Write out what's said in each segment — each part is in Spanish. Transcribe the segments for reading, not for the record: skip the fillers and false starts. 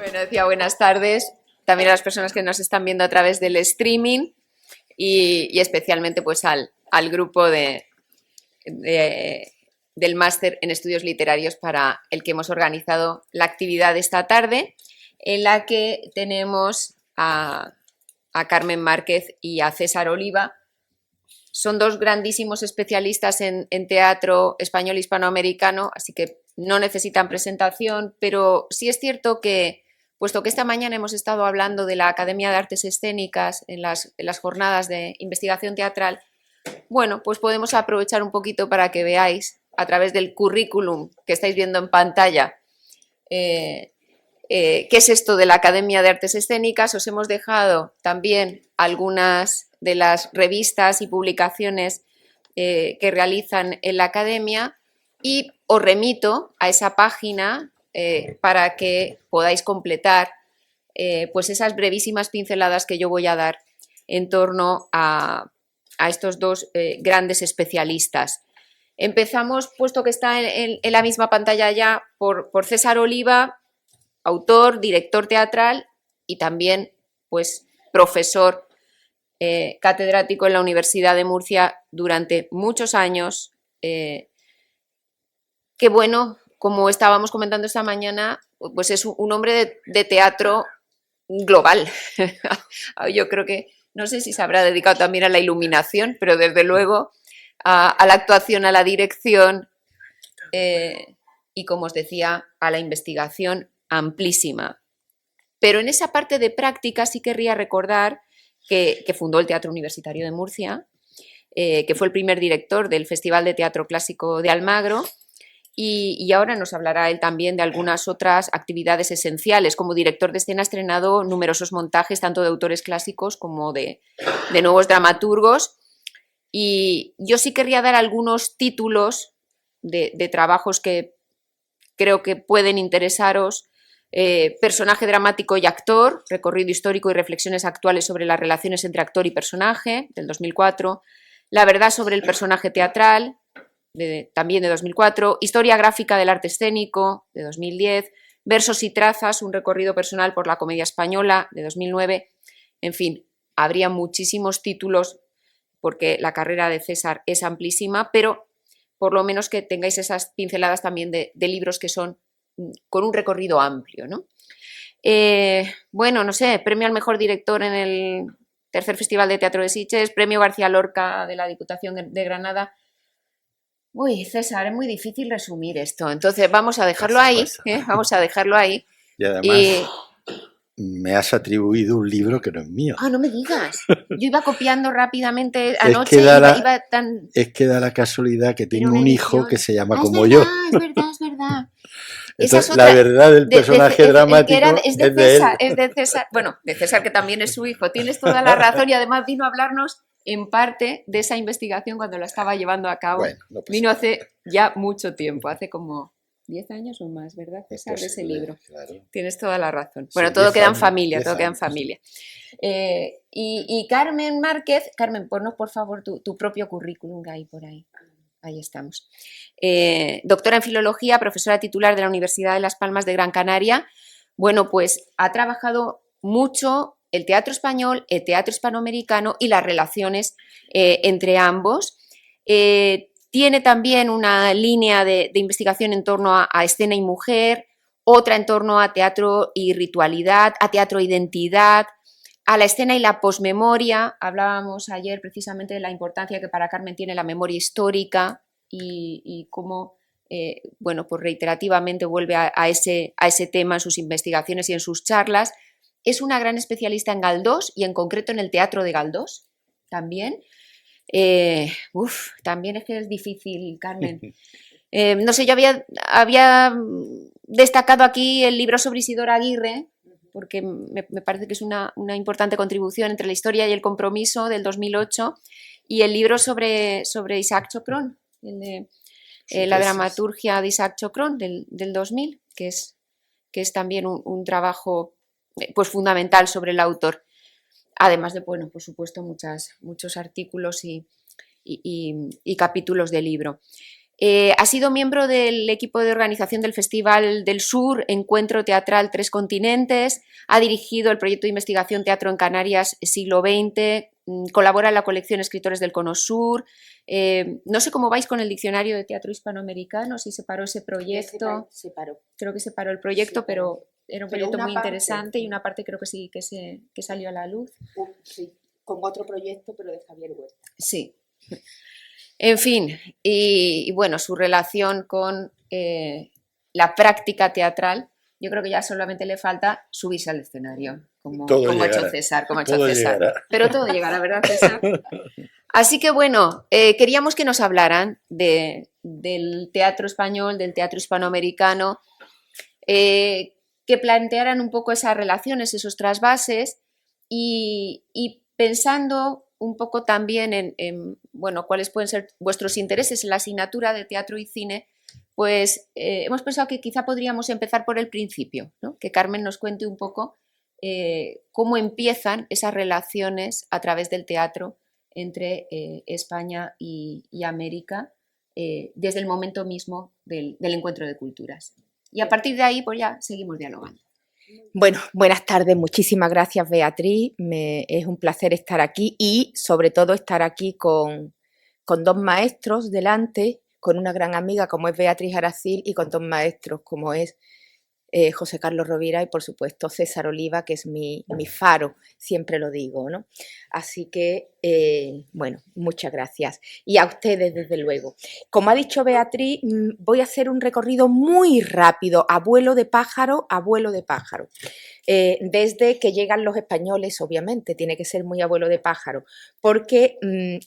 Bueno, decía buenas tardes también a las personas que nos están viendo a través del streaming y especialmente pues al grupo del máster en estudios literarios para el que hemos organizado la actividad de esta tarde, en la que tenemos a Carmen Márquez y a César Oliva. Son dos grandísimos especialistas en teatro español hispanoamericano, así que no necesitan presentación, pero sí es cierto que, puesto que esta mañana hemos estado hablando de la Academia de Artes Escénicas en las jornadas de investigación teatral, bueno, pues podemos aprovechar un poquito para que veáis a través del currículum que estáis viendo en pantalla qué es esto de la Academia de Artes Escénicas. Os hemos dejado también algunas de las revistas y publicaciones que realizan en la Academia y os remito a esa página para que podáis completar pues esas brevísimas pinceladas que yo voy a dar en torno a estos dos grandes especialistas. Empezamos, puesto que está en la misma pantalla ya, por César Oliva, autor, director teatral y también pues profesor catedrático en la Universidad de Murcia durante muchos años. Que bueno, como estábamos comentando esta mañana, pues es un hombre de teatro global. Yo creo que, no sé si se habrá dedicado también a la iluminación, pero desde luego a la actuación, a la dirección y, como os decía, a la investigación amplísima. Pero en esa parte de práctica sí querría recordar que fundó el Teatro Universitario de Murcia, que fue el primer director del Festival de Teatro Clásico de Almagro, y ahora nos hablará él también de algunas otras actividades esenciales. Como director de escena ha estrenado numerosos montajes, tanto de autores clásicos como de nuevos dramaturgos. Y yo sí querría dar algunos títulos de trabajos que creo que pueden interesaros. Personaje dramático y actor, recorrido histórico y reflexiones actuales sobre las relaciones entre actor y personaje, del 2004. La verdad sobre el personaje teatral, también de 2004. Historia gráfica del arte escénico, de 2010. Versos y trazas, un recorrido personal por la comedia española, de 2009. En fin, habría muchísimos títulos porque la carrera de César es amplísima, pero por lo menos que tengáis esas pinceladas también de libros que son con un recorrido amplio, ¿no? Bueno, no sé, premio al mejor director en el tercer Festival de Teatro de Sitges, premio García Lorca de la Diputación de Granada. Uy, César, es muy difícil resumir esto, entonces vamos a dejarlo ahí, vamos a dejarlo ahí. Y además me has atribuido un libro que no es mío. Ah, no me digas. Yo iba copiando rápidamente anoche iba tan... Es que da la casualidad que tengo un hijo que se llama como yo. Es verdad, es verdad. Entonces, la verdad del personaje dramático es de César, es de César. Bueno, de César, que también es su hijo. Tienes toda la razón y además vino a hablarnos en parte de esa investigación cuando la estaba llevando a cabo. Bueno, no vino hace ya mucho tiempo, hace como 10 años o más, ¿verdad, César? De ese libro. Claro. Tienes toda la razón. Bueno, sí, todo queda en familia, todo queda en familia. Y Carmen Márquez, Carmen, ponnos por favor tu propio currículum que hay por ahí. Ahí estamos. Doctora en Filología, profesora titular de la Universidad de Las Palmas de Gran Canaria. Bueno, pues ha trabajado mucho el teatro español, el teatro hispanoamericano y las relaciones entre ambos. Tiene también una línea de investigación en torno a escena y mujer, otra en torno a teatro y ritualidad, a teatro e identidad, a la escena y la posmemoria. Hablábamos ayer precisamente de la importancia que para Carmen tiene la memoria histórica y cómo, bueno, pues reiterativamente vuelve a ese tema en sus investigaciones y en sus charlas. Es una gran especialista en Galdós y en concreto en el teatro de Galdós también. También es que es difícil, Carmen. No sé, yo había destacado aquí el libro sobre Isidora Aguirre, porque me parece que es una importante contribución entre la historia y el compromiso del 2008, y el libro sobre Isaac Chocrón, el de la dramaturgia de Isaac Chocrón del 2000, que es también un trabajo pues fundamental sobre el autor. Además de, bueno, por supuesto, muchos artículos y capítulos del libro. Ha sido miembro del equipo de organización del Festival del Sur, Encuentro Teatral Tres Continentes, ha dirigido el proyecto de investigación Teatro en Canarias Siglo XX, colabora en la colección Escritores del Cono Sur. No sé cómo vais con el diccionario de teatro hispanoamericano, si se paró ese proyecto. Se paró. Creo que se paró el proyecto, Sí, pero era un proyecto muy parte, interesante y una parte creo que sí que salió a la luz. Sí, con otro proyecto, pero de Javier Huerta. Sí. En fin, y bueno, su relación con la práctica teatral, yo creo que ya solamente le falta subirse al escenario, como ha hecho César, Llegará. Pero todo llegará, ¿verdad, César? Así que bueno, queríamos que nos hablaran del teatro español, del teatro hispanoamericano, que plantearan un poco esas relaciones, esos trasvases y pensando un poco también en bueno, cuáles pueden ser vuestros intereses en la asignatura de teatro y cine, pues hemos pensado que quizá podríamos empezar por el principio, ¿no? Que Carmen nos cuente un poco cómo empiezan esas relaciones a través del teatro entre España y América desde el momento mismo del encuentro de culturas. Y a partir de ahí, pues ya seguimos dialogando. Bueno, buenas tardes, muchísimas gracias, Beatriz. Es un placer estar aquí y sobre todo estar aquí con dos maestros delante, con una gran amiga como es Beatriz Aracil y con dos maestros como es José Carlos Rovira y por supuesto César Oliva, que es mi faro, siempre lo digo, ¿no? Así que, bueno, muchas gracias. Y a ustedes, desde luego. Como ha dicho Beatriz, voy a hacer un recorrido muy rápido, a vuelo de pájaro, a vuelo de pájaro. Desde que llegan los españoles, obviamente, tiene que ser muy a vuelo de pájaro, porque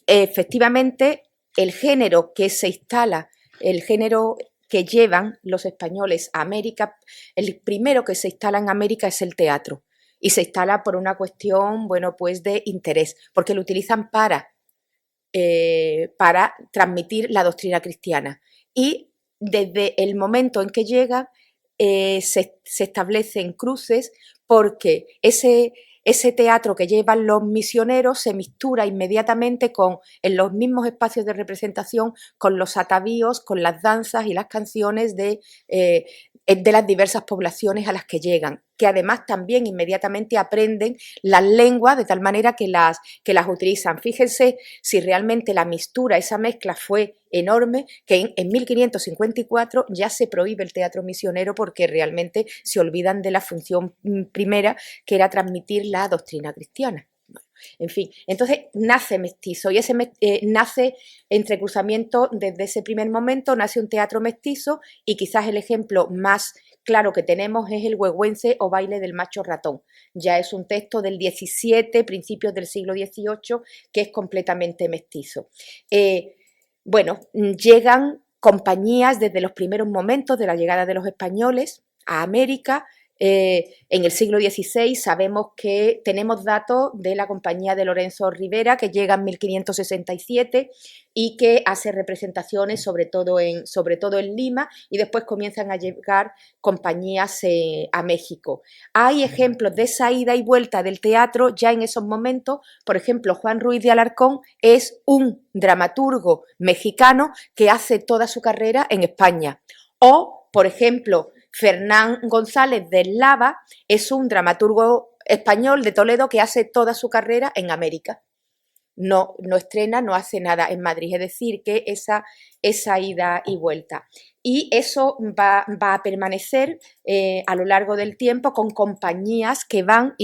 efectivamente el género que se instala, el género que llevan los españoles a América, el primero que se instala en América es el teatro, y se instala por una cuestión, bueno, pues de interés, porque lo utilizan para transmitir la doctrina cristiana. Y desde el momento en que llega, se establecen cruces porque ese teatro que llevan los misioneros se mistura inmediatamente en los mismos espacios de representación con los atavíos, con las danzas y las canciones de las diversas poblaciones a las que llegan, que además también inmediatamente aprenden las lenguas de tal manera que las utilizan. Fíjense si realmente la mistura, esa mezcla fue enorme, que en 1554 ya se prohíbe el teatro misionero porque realmente se olvidan de la función primera, que era transmitir la doctrina cristiana. En fin, entonces nace mestizo y nace entre cruzamiento desde ese primer momento, nace un teatro mestizo y quizás el ejemplo más claro que tenemos es el huehuense o baile del macho ratón. Ya es un texto del 17, principios del siglo XVIII, que es completamente mestizo. Bueno, llegan compañías desde los primeros momentos de la llegada de los españoles a América. En el siglo XVI sabemos que tenemos datos de la compañía de Lorenzo Rivera que llega en 1567 y que hace representaciones sobre todo en Lima, y después comienzan a llegar compañías a México. Hay ejemplos de esa ida y vuelta del teatro ya en esos momentos. Por ejemplo, Juan Ruiz de Alarcón es un dramaturgo mexicano que hace toda su carrera en España. O, por ejemplo, Fernán González de Lava es un dramaturgo español de Toledo que hace toda su carrera en América. No estrena, no hace nada en Madrid, es decir, que esa ida y vuelta. Y eso va a permanecer a lo largo del tiempo con compañías que van,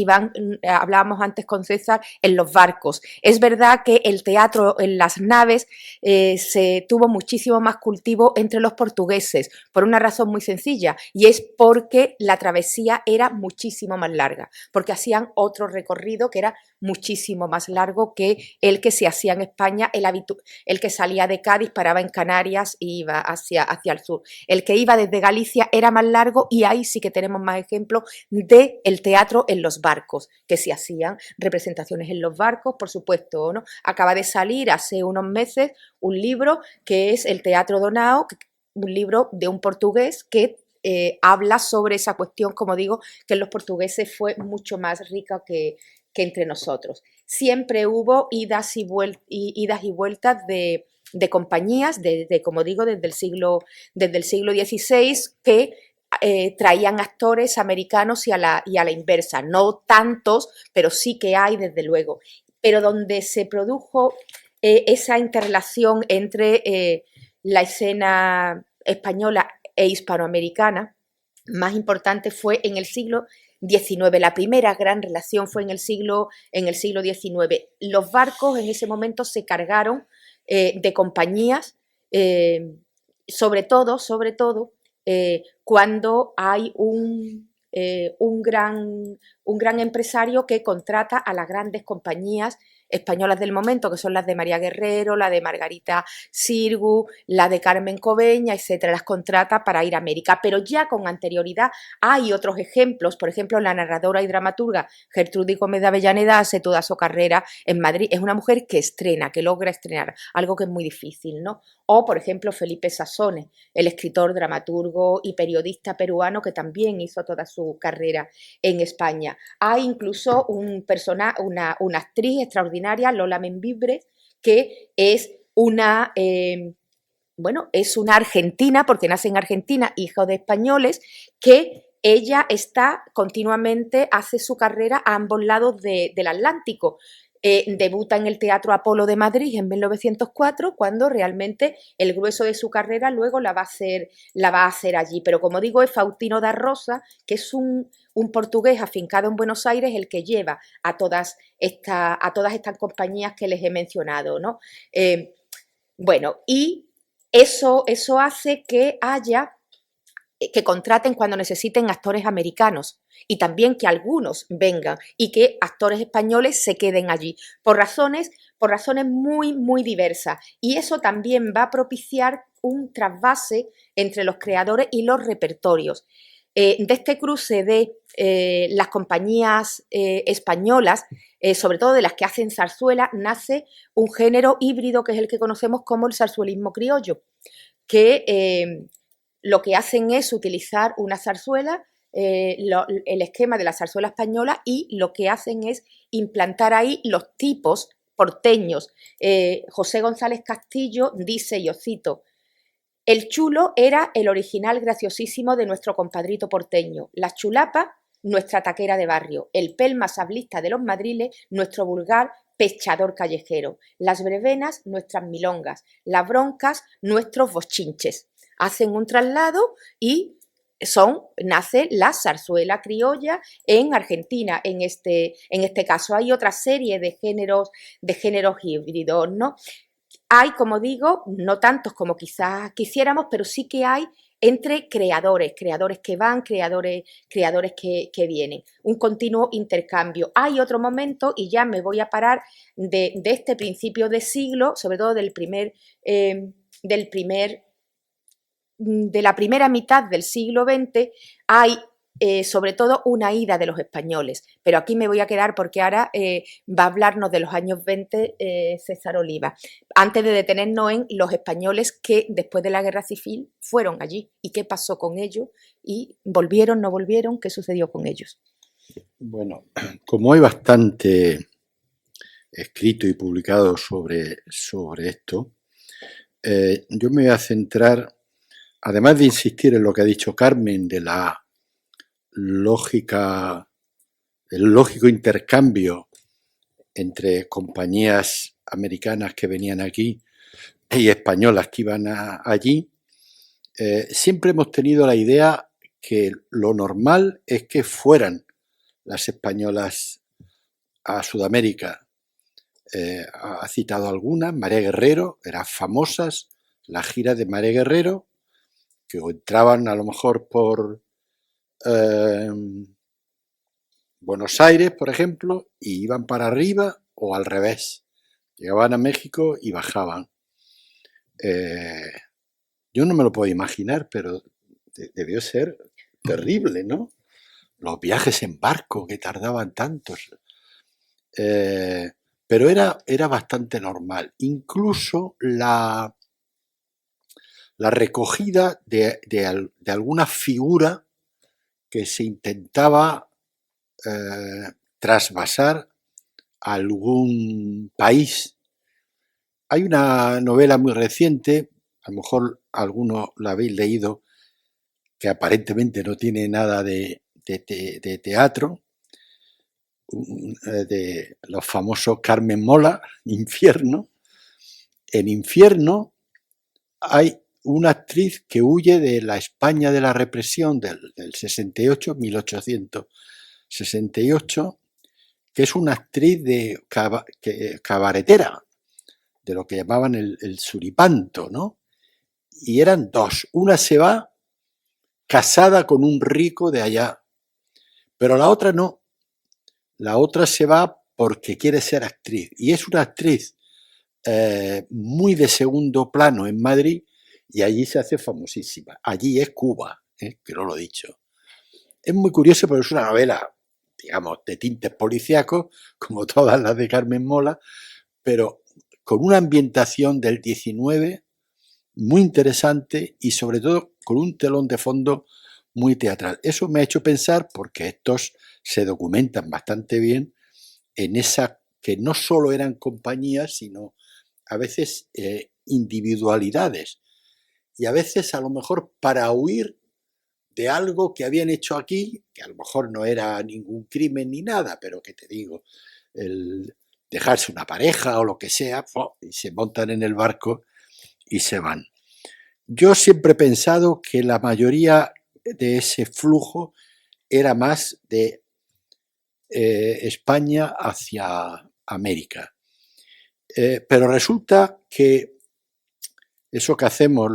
hablábamos antes con César, en los barcos. Es verdad que el teatro en las naves se tuvo muchísimo más cultivo entre los portugueses, por una razón muy sencilla, y es porque la travesía era muchísimo más larga, porque hacían otro recorrido que era muchísimo más largo que el que se hacía en España, el que salía de Cádiz, paraba en Canarias e iba hacia el sur. El que iba desde Galicia era más largo y ahí sí que tenemos más ejemplos del teatro en los barcos, que se hacían representaciones en los barcos, por supuesto, ¿no? Acaba de salir hace unos meses un libro que es El Teatro Donao, un libro de un portugués que habla sobre esa cuestión, como digo, que en los portugueses fue mucho más rica que entre nosotros. Siempre hubo idas y vueltas compañías, como digo, desde el siglo XVI, que traían actores americanos y a la inversa. No tantos, pero sí que hay, desde luego. Pero donde se produjo esa interrelación entre la escena española e hispanoamericana, más importante fue en el siglo XIX. La primera gran relación fue en el siglo XIX. Los barcos en ese momento se cargaron de compañías, sobre todo, cuando hay un gran empresario que contrata a las grandes compañías españolas del momento, que son las de María Guerrero, la de Margarita Sirgu, la de Carmen Coveña, etcétera, las contrata para ir a América. Pero ya con anterioridad hay otros ejemplos, por ejemplo, la narradora y dramaturga Gertrudis Gómez de Avellaneda hace toda su carrera en Madrid. Es una mujer que estrena, que logra estrenar, algo que es muy difícil, ¿no? O, por ejemplo, Felipe Sassone, el escritor, dramaturgo y periodista peruano que también hizo toda su carrera en España. Hay incluso una actriz extraordinaria, Lola Membrives, que es una argentina, porque nace en Argentina, hija de españoles, que ella está continuamente, hace su carrera a ambos lados del Atlántico. Debuta en el Teatro Apolo de Madrid en 1904, cuando realmente el grueso de su carrera luego la va a hacer allí. Pero como digo, es Faustino da Rosa, que es un portugués afincado en Buenos Aires, el que lleva a todas estas compañías que les he mencionado, ¿no? Y eso hace que contraten cuando necesiten actores americanos y también que algunos vengan y que actores españoles se queden allí por razones muy, muy diversas. Y eso también va a propiciar un trasvase entre los creadores y los repertorios. De este cruce de las compañías españolas, sobre todo de las que hacen zarzuela, nace un género híbrido que es el que conocemos como el zarzuelismo criollo, que lo que hacen es utilizar una zarzuela, el esquema de la zarzuela española, y lo que hacen es implantar ahí los tipos porteños. José González Castillo dice, y os cito: el chulo era el original graciosísimo de nuestro compadrito porteño, la chulapa nuestra taquera de barrio, el pelma sablista de los madriles nuestro vulgar pechador callejero, las brevenas nuestras milongas, las broncas nuestros bochinches. Hacen un traslado y nace la zarzuela criolla en Argentina. En este caso hay otra serie de géneros híbridos, ¿no? Hay, como digo, no tantos como quizás quisiéramos, pero sí que hay entre creadores que van, creadores que vienen, un continuo intercambio. Hay otro momento, y ya me voy a parar de este principio de siglo, sobre todo de la primera mitad del siglo XX, hay sobre todo una ida de los españoles, pero aquí me voy a quedar porque ahora va a hablarnos de los años 20 César Oliva, antes de detenernos en los españoles que después de la Guerra Civil fueron allí y qué pasó con ellos, y volvieron, no volvieron, qué sucedió con ellos. Bueno, como hay bastante escrito y publicado sobre esto, yo me voy a centrar, además de insistir en lo que ha dicho Carmen de la lógica, el lógico intercambio entre compañías americanas que venían aquí y españolas que iban allí, siempre hemos tenido la idea que lo normal es que fueran las españolas a Sudamérica. Ha citado algunas, María Guerrero, eran famosas las giras de María Guerrero, que entraban a lo mejor por Buenos Aires, por ejemplo, y iban para arriba o al revés. Llegaban a México y bajaban. Yo no me lo puedo imaginar, pero debió ser terrible, ¿no? Los viajes en barco que tardaban tantos. Pero era bastante normal. Incluso la recogida de alguna figura que se intentaba trasvasar a algún país Hay una novela muy reciente, a lo mejor algunos la habéis leído, que aparentemente no tiene nada de teatro, de los famosos Carmen Mola, Infierno. En Infierno hay una actriz que huye de la España de la represión del 68, 1868, que es una actriz de cabaretera, de lo que llamaban el suripanto, ¿no? Y eran dos. Una se va casada con un rico de allá, pero la otra no. La otra se va porque quiere ser actriz. Y es una actriz muy de segundo plano en Madrid y allí se hace famosísima. Allí es Cuba, que no lo he dicho. Es muy curioso porque es una novela, digamos, de tintes policíacos, como todas las de Carmen Mola, pero con una ambientación del 19 muy interesante y sobre todo con un telón de fondo muy teatral. Eso me ha hecho pensar, porque estos se documentan bastante bien, en esa que no solo eran compañías, sino a veces individualidades, y a veces a lo mejor para huir de algo que habían hecho aquí, que a lo mejor no era ningún crimen ni nada, pero que te digo, el dejarse una pareja o lo que sea, y se montan en el barco y se van. Yo siempre he pensado que la mayoría de ese flujo era más de España hacia América. Pero resulta que eso que hacemos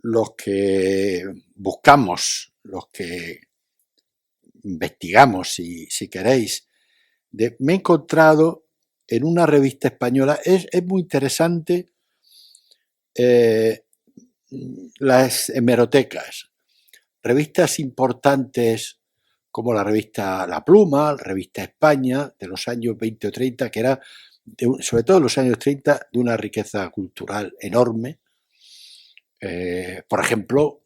los que buscamos, los que investigamos, si queréis, me he encontrado en una revista española, es muy interesante, las hemerotecas, revistas importantes como la revista La Pluma, la revista España, de los años 20 o 30, que era, sobre todo en los años 30, de una riqueza cultural enorme. Por ejemplo,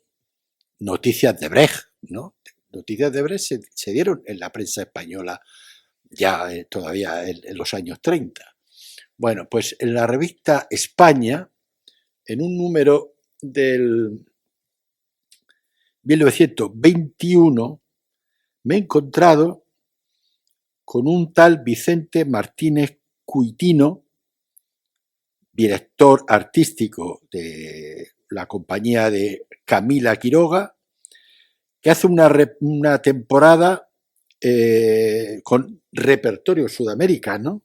noticias de Brecht, ¿no? Noticias de Brecht se dieron en la prensa española ya todavía en los años 30. Bueno, pues en la revista España, en un número del 1921, me he encontrado con un tal Vicente Martínez Cuitino, director artístico de la compañía de Camila Quiroga, que hace una temporada con repertorio sudamericano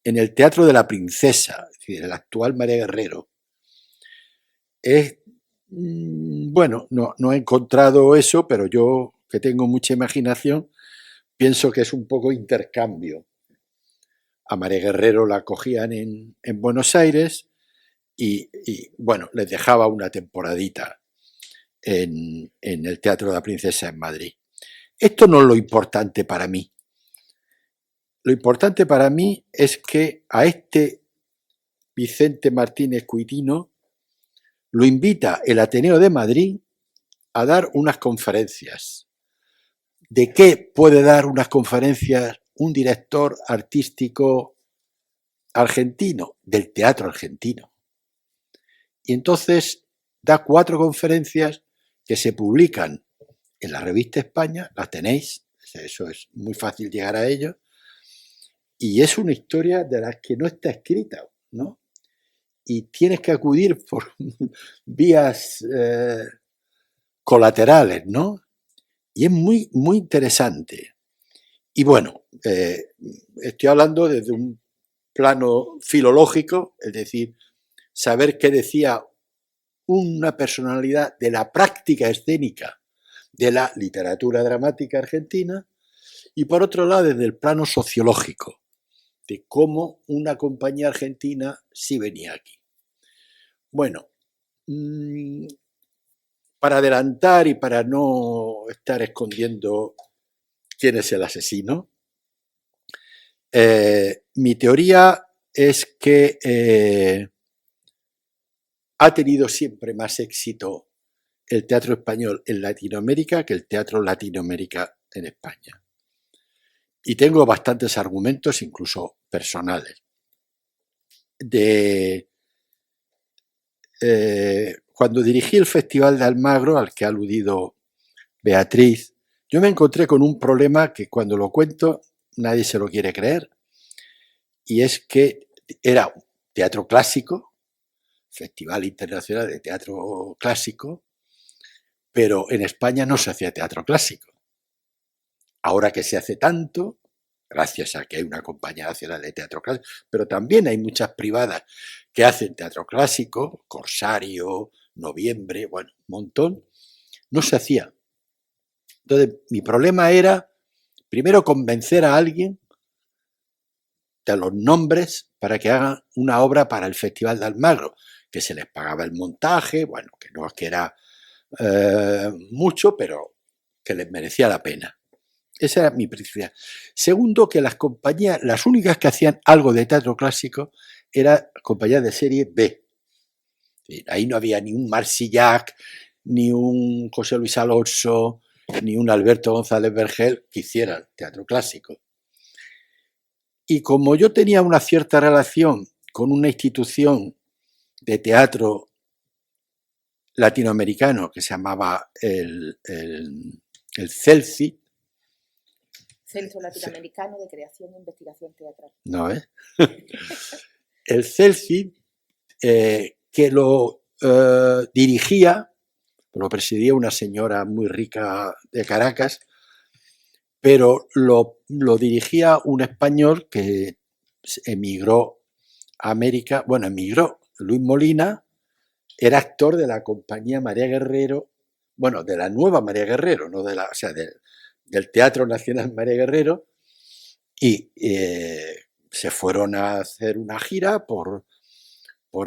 en el Teatro de la Princesa, es decir, el actual María Guerrero. Bueno, no he encontrado eso, pero yo, que tengo mucha imaginación, pienso que es un poco intercambio. A María Guerrero la cogían en Buenos Aires y bueno, les dejaba una temporadita en el Teatro de la Princesa en Madrid. Esto no es lo importante para mí. Lo importante para mí es que a este Vicente Martínez Cuitino lo invita el Ateneo de Madrid a dar unas conferencias. ¿De qué puede dar unas conferencias un director artístico argentino? Del teatro argentino. Y entonces da 4 conferencias que se publican en la revista España, las tenéis, eso es muy fácil llegar a ello, y es una historia de la que no está escrita, ¿no? Y tienes que acudir por vías colaterales, ¿no? Y es muy, muy interesante. Y bueno, estoy hablando desde un plano filológico, es decir, saber qué decía una personalidad de la práctica escénica de la literatura dramática argentina, y por otro lado desde el plano sociológico, de cómo una compañía argentina sí venía aquí. Bueno, para adelantar y para no estar escondiendo quién es el asesino, mi teoría es que ha tenido siempre más éxito el teatro español en Latinoamérica que el teatro Latinoamérica en España. Y tengo bastantes argumentos, incluso personales. cuando dirigí el Festival de Almagro, al que ha aludido Beatriz, yo me encontré con un problema que cuando lo cuento nadie se lo quiere creer, y es que era un teatro clásico, Festival Internacional de Teatro Clásico, pero en España no se hacía teatro clásico. Ahora que se hace tanto, gracias a que hay una compañía nacional de teatro clásico, pero también hay muchas privadas que hacen teatro clásico, Corsario, Noviembre, bueno, un montón, no se hacía. Entonces, mi problema era, primero, convencer a alguien de los nombres para que hagan una obra para el Festival de Almagro, que se les pagaba el montaje, bueno, que no es que era mucho, pero que les merecía la pena. Esa era mi principal. Segundo, que las compañías, las únicas que hacían algo de teatro clásico, eran compañías de serie B. Ahí no había ni un Marsillac, ni un José Luis Alonso, ni un Alberto González Vergel que hicieran teatro clásico. Y como yo tenía una cierta relación con una institución de teatro latinoamericano que se llamaba el CELCI, Centro Latinoamericano de Creación e Investigación Teatral. ¿no es? El CELCI, que lo dirigía, lo presidía una señora muy rica de Caracas, pero lo dirigía un español que emigró a América, bueno, emigró, Luis Molina, era actor de la compañía María Guerrero, bueno, de la nueva María Guerrero, no de la, o sea, del Teatro Nacional María Guerrero, y se fueron a hacer una gira por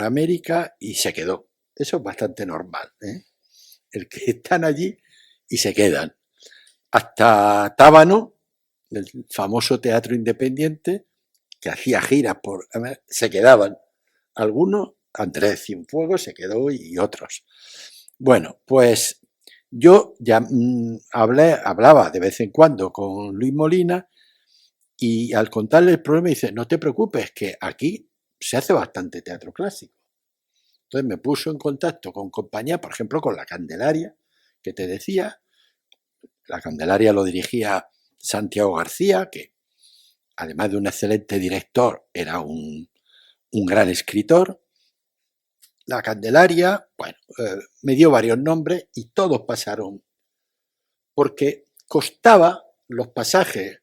América y se quedó. Eso es bastante normal, ¿eh? El que están allí y se quedan. Hasta Tábano, el famoso teatro independiente, que hacía giras por... se quedaban. Algunos, Andrés Cienfuegos se quedó y otros. Bueno, pues yo ya hablaba de vez en cuando con Luis Molina y al contarle el problema dice, no te preocupes, que aquí se hace bastante teatro clásico. Entonces me puso en contacto con compañías, por ejemplo, con La Candelaria, que te decía. La Candelaria lo dirigía Santiago García, que además de un excelente director, era un gran escritor. La Candelaria, bueno, me dio varios nombres y todos pasaron, porque costaba los pasajes,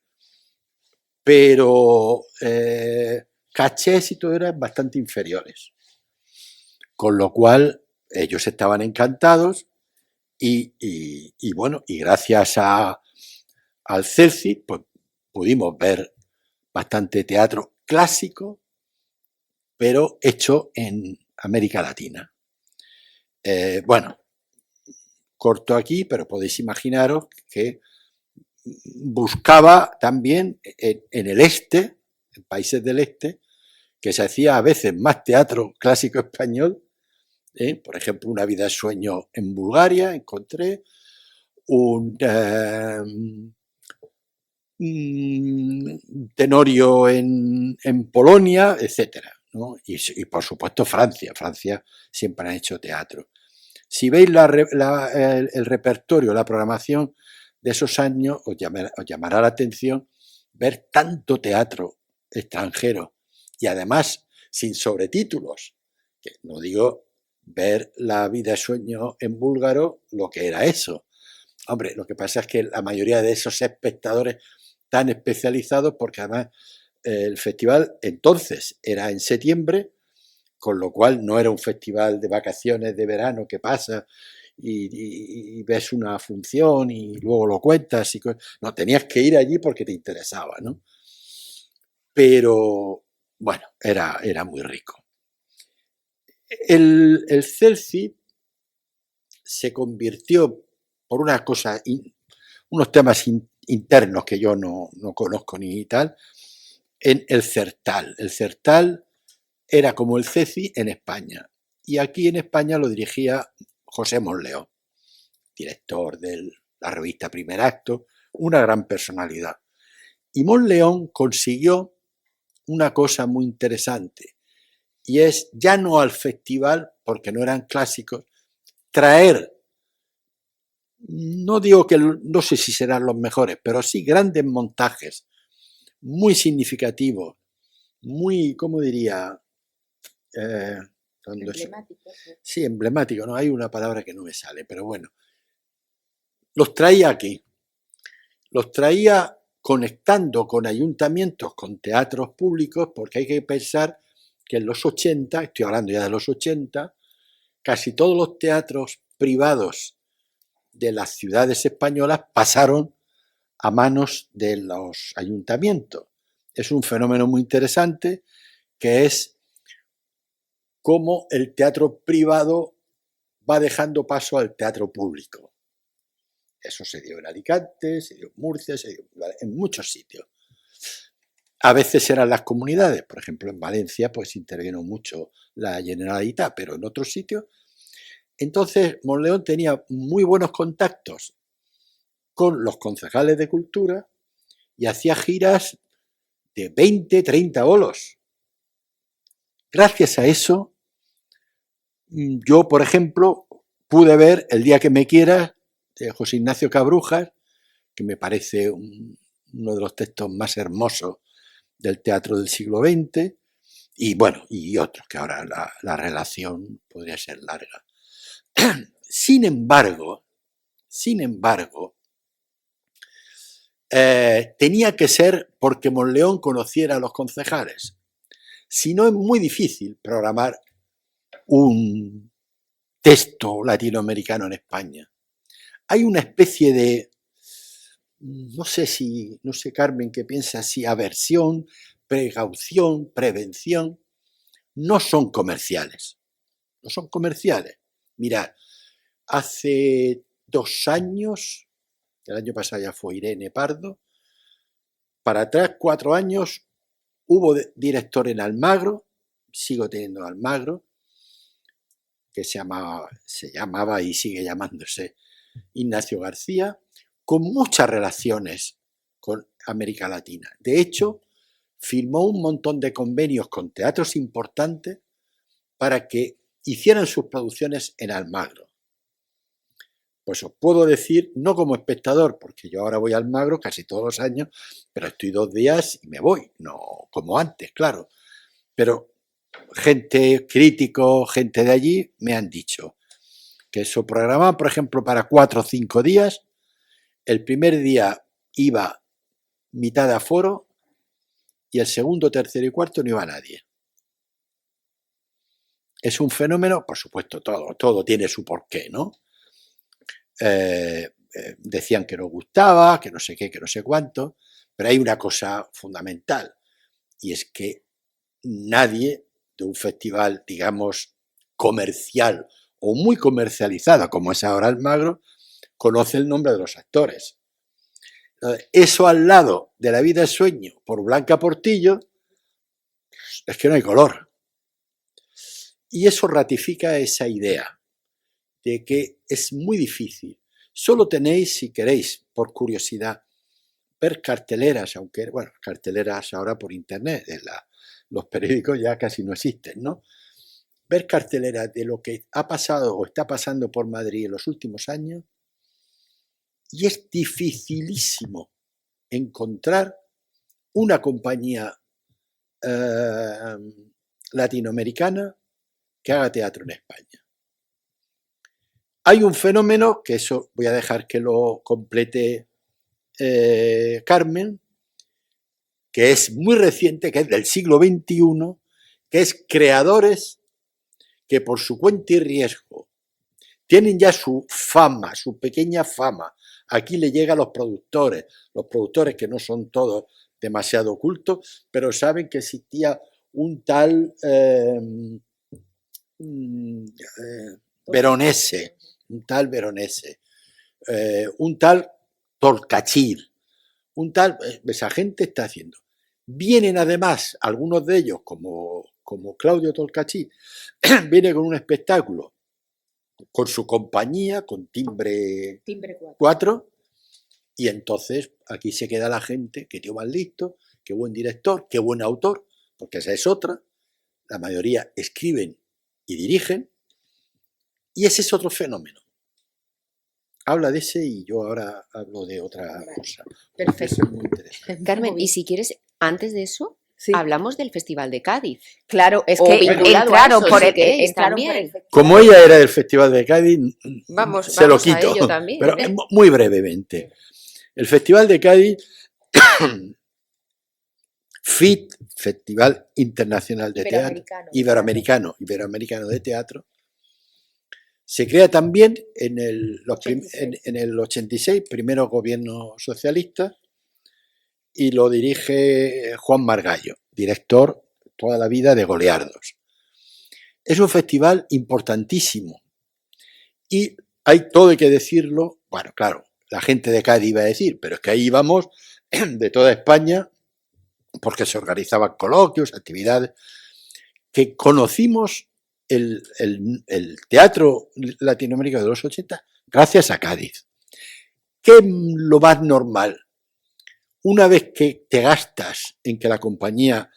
pero cachés y todo eran bastante inferiores. Con lo cual ellos estaban encantados y bueno, y gracias al CELCI, pues pudimos ver bastante teatro clásico, pero hecho en América Latina. Bueno, corto aquí, pero podéis imaginaros que buscaba también en el este, en países del este, que se hacía a veces más teatro clásico español. Por ejemplo, Una vida de sueño en Bulgaria, encontré un Tenorio en Polonia, etcétera, ¿no? Y por supuesto Francia siempre ha hecho teatro. Si veis el repertorio, la programación de esos años, os llamará la atención ver tanto teatro extranjero y además sin sobretítulos, que no digo ver La vida de sueño en búlgaro, lo que era eso. Hombre, lo que pasa es que la mayoría de esos espectadores tan especializados, porque además el festival entonces era en septiembre, con lo cual no era un festival de vacaciones de verano que pasa y ves una función y luego lo cuentas. No, tenías que ir allí porque te interesaba, ¿no? Pero, bueno, era muy rico. El CELCI se convirtió por una cosa, unos temas internos que yo no conozco ni tal, en el CERTAL. El CERTAL era como el CECI en España. Y aquí en España lo dirigía José Monleón, director de la revista Primer Acto, una gran personalidad. Y Monleón consiguió una cosa muy interesante, y es ya no al festival, porque no eran clásicos, traer, no digo que, no sé si serán los mejores, pero sí grandes montajes, muy significativos, muy, ¿cómo diría? Emblemático. Sí, emblemático, no hay una palabra que no me sale, pero bueno, los traía aquí, los traía conectando con ayuntamientos, con teatros públicos, porque hay que pensar que en los 80, estoy hablando ya de los 80, casi todos los teatros privados de las ciudades españolas pasaron a manos de los ayuntamientos. Es un fenómeno muy interesante que es cómo el teatro privado va dejando paso al teatro público. Eso se dio en Alicante, se dio en Murcia, se dio en muchos sitios. A veces eran las comunidades, por ejemplo en Valencia pues intervino mucho la Generalitat, pero en otros sitios. Entonces Monleón tenía muy buenos contactos con los concejales de cultura y hacía giras de 20, 30 bolos. Gracias a eso, yo, por ejemplo, pude ver El día que me quieras de José Ignacio Cabrujas, que me parece uno de los textos más hermosos del teatro del siglo XX, y bueno, y otros, que ahora la relación podría ser larga. Sin embargo, tenía que ser porque Monleón conociera a los concejales. Si no, es muy difícil programar un texto latinoamericano en España. Hay una especie de, no sé Carmen qué piensa, si aversión, precaución, prevención, no son comerciales. No son comerciales. Mirad, hace 2 años, el año pasado ya fue Irene Pardo, para atrás 4 años hubo director en Almagro, sigo teniendo Almagro, que se llamaba y sigue llamándose Ignacio García, con muchas relaciones con América Latina. De hecho, firmó un montón de convenios con teatros importantes para que hicieran sus producciones en Almagro. Pues os puedo decir, no como espectador, porque yo ahora voy a Almagro casi todos los años, pero estoy 2 días y me voy, no como antes, claro. Pero gente, críticos, gente de allí, me han dicho que eso programaban, por ejemplo, para 4 o 5 días. El primer día iba mitad de aforo y el segundo, tercero y cuarto no iba nadie. Es un fenómeno, por supuesto, todo tiene su porqué, ¿no? Decían que no gustaba, que no sé qué, que no sé cuánto, pero hay una cosa fundamental, y es que nadie de un festival, digamos, comercial o muy comercializado, como es ahora Almagro, conoce el nombre de los actores. Eso al lado de La vida es sueño por Blanca Portillo, es que no hay color. Y eso ratifica esa idea de que es muy difícil. Solo tenéis, si queréis, por curiosidad, ver carteleras, aunque, bueno, carteleras ahora por internet, los periódicos ya casi no existen, ¿no? Ver carteleras de lo que ha pasado o está pasando por Madrid en los últimos años, y es dificilísimo encontrar una compañía latinoamericana que haga teatro en España. Hay un fenómeno, que eso voy a dejar que lo complete Carmen, que es muy reciente, que es del siglo XXI, que es creadores que por su cuenta y riesgo tienen ya su fama, su pequeña fama. Aquí le llega a los productores que no son todos demasiado ocultos, pero saben que existía un tal Veronese, un tal Tolcachir, un tal, esa gente está haciendo. Vienen además, algunos de ellos, como Claudio Tolcachir, viene con un espectáculo, con su compañía, con Timbre 4, y entonces aquí se queda la gente, que tío más listo, qué buen director, qué buen autor, porque esa es otra. la mayoría escriben y dirigen, y ese es otro fenómeno. Habla de ese y yo ahora hablo de otra cosa. Porque Perfecto. es muy interesante. Carmen, Muy y bien. si quieres, antes de eso, Sí. hablamos del Festival de Cádiz. Claro, es O que vinculado a entraron eso, por si el, queréis, entraron por también. el festival. Como ella era del Festival de Cádiz, Vamos se lo a quito, ello también. pero muy brevemente. El Festival de Cádiz, FIT, Festival Internacional de Teatro, Iberoamericano de Teatro, se crea también en el 86, primero gobierno socialista, y lo dirige Juan Margallo, director toda la vida de Goliardos. Es un festival importantísimo y hay todo que decirlo. Bueno, claro, la gente de Cádiz iba a decir, pero es que ahí íbamos de toda España porque se organizaban coloquios, actividades, que conocimos el teatro latinoamericano de los 80 gracias a Cádiz. ¿Qué es lo más normal? Una vez que te gastas en que la compañía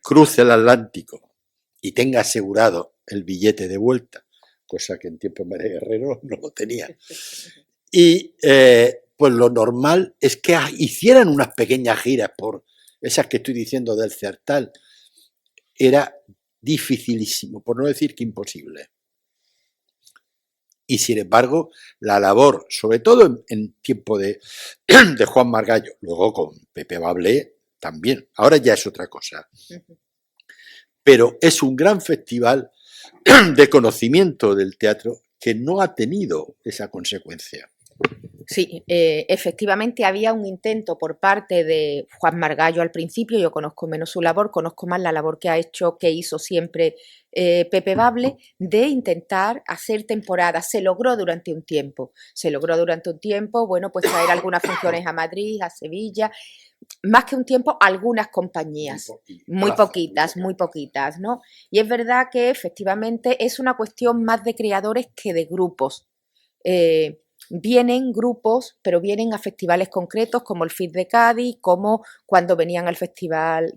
cruce el Atlántico y tenga asegurado el billete de vuelta, cosa que en tiempo de María Guerrero no lo tenía, y pues lo normal es que hicieran unas pequeñas giras por esas que estoy diciendo del Certal. Era dificilísimo, por no decir que imposible. Y sin embargo, la labor, sobre todo en tiempo de Juan Margallo, luego con Pepe Bablé también, ahora ya es otra cosa, pero es un gran festival de conocimiento del teatro que no ha tenido esa consecuencia. Sí, efectivamente había un intento por parte de Juan Margallo al principio. Yo conozco menos su labor, conozco más la labor que hizo siempre Pepe Bable, de intentar hacer temporadas. Se logró durante un tiempo, bueno, pues traer algunas funciones a Madrid, a Sevilla, más que un tiempo, algunas compañías, muy poquitas, ¿no? Y es verdad que efectivamente es una cuestión más de creadores que de grupos. Vienen grupos, pero vienen a festivales concretos como el FIT de Cádiz, como cuando venían al Festival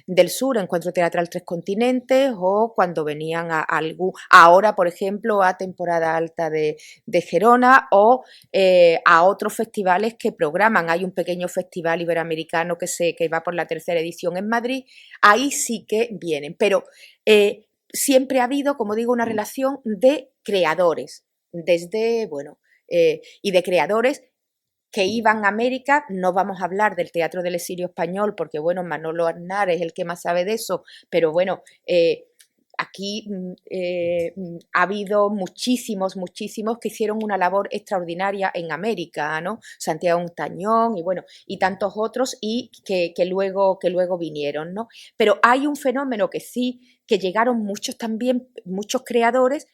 del Sur, Encuentro Teatral Tres Continentes, o cuando venían ahora, por ejemplo, a temporada alta de Gerona, o a otros festivales que programan. Hay un pequeño festival iberoamericano que va por la 3ª edición en Madrid. Ahí sí que vienen, pero siempre ha habido, como digo, una relación de creadores, desde, bueno, y de creadores que iban a América. No vamos a hablar del Teatro del Exilio Español porque, bueno, Manolo Aznar es el que más sabe de eso, pero bueno, aquí ha habido muchísimos que hicieron una labor extraordinaria en América, ¿no? Santiago Tañón y bueno, y tantos otros, y que luego vinieron, ¿no? Pero hay un fenómeno que sí, que llegaron muchos creadores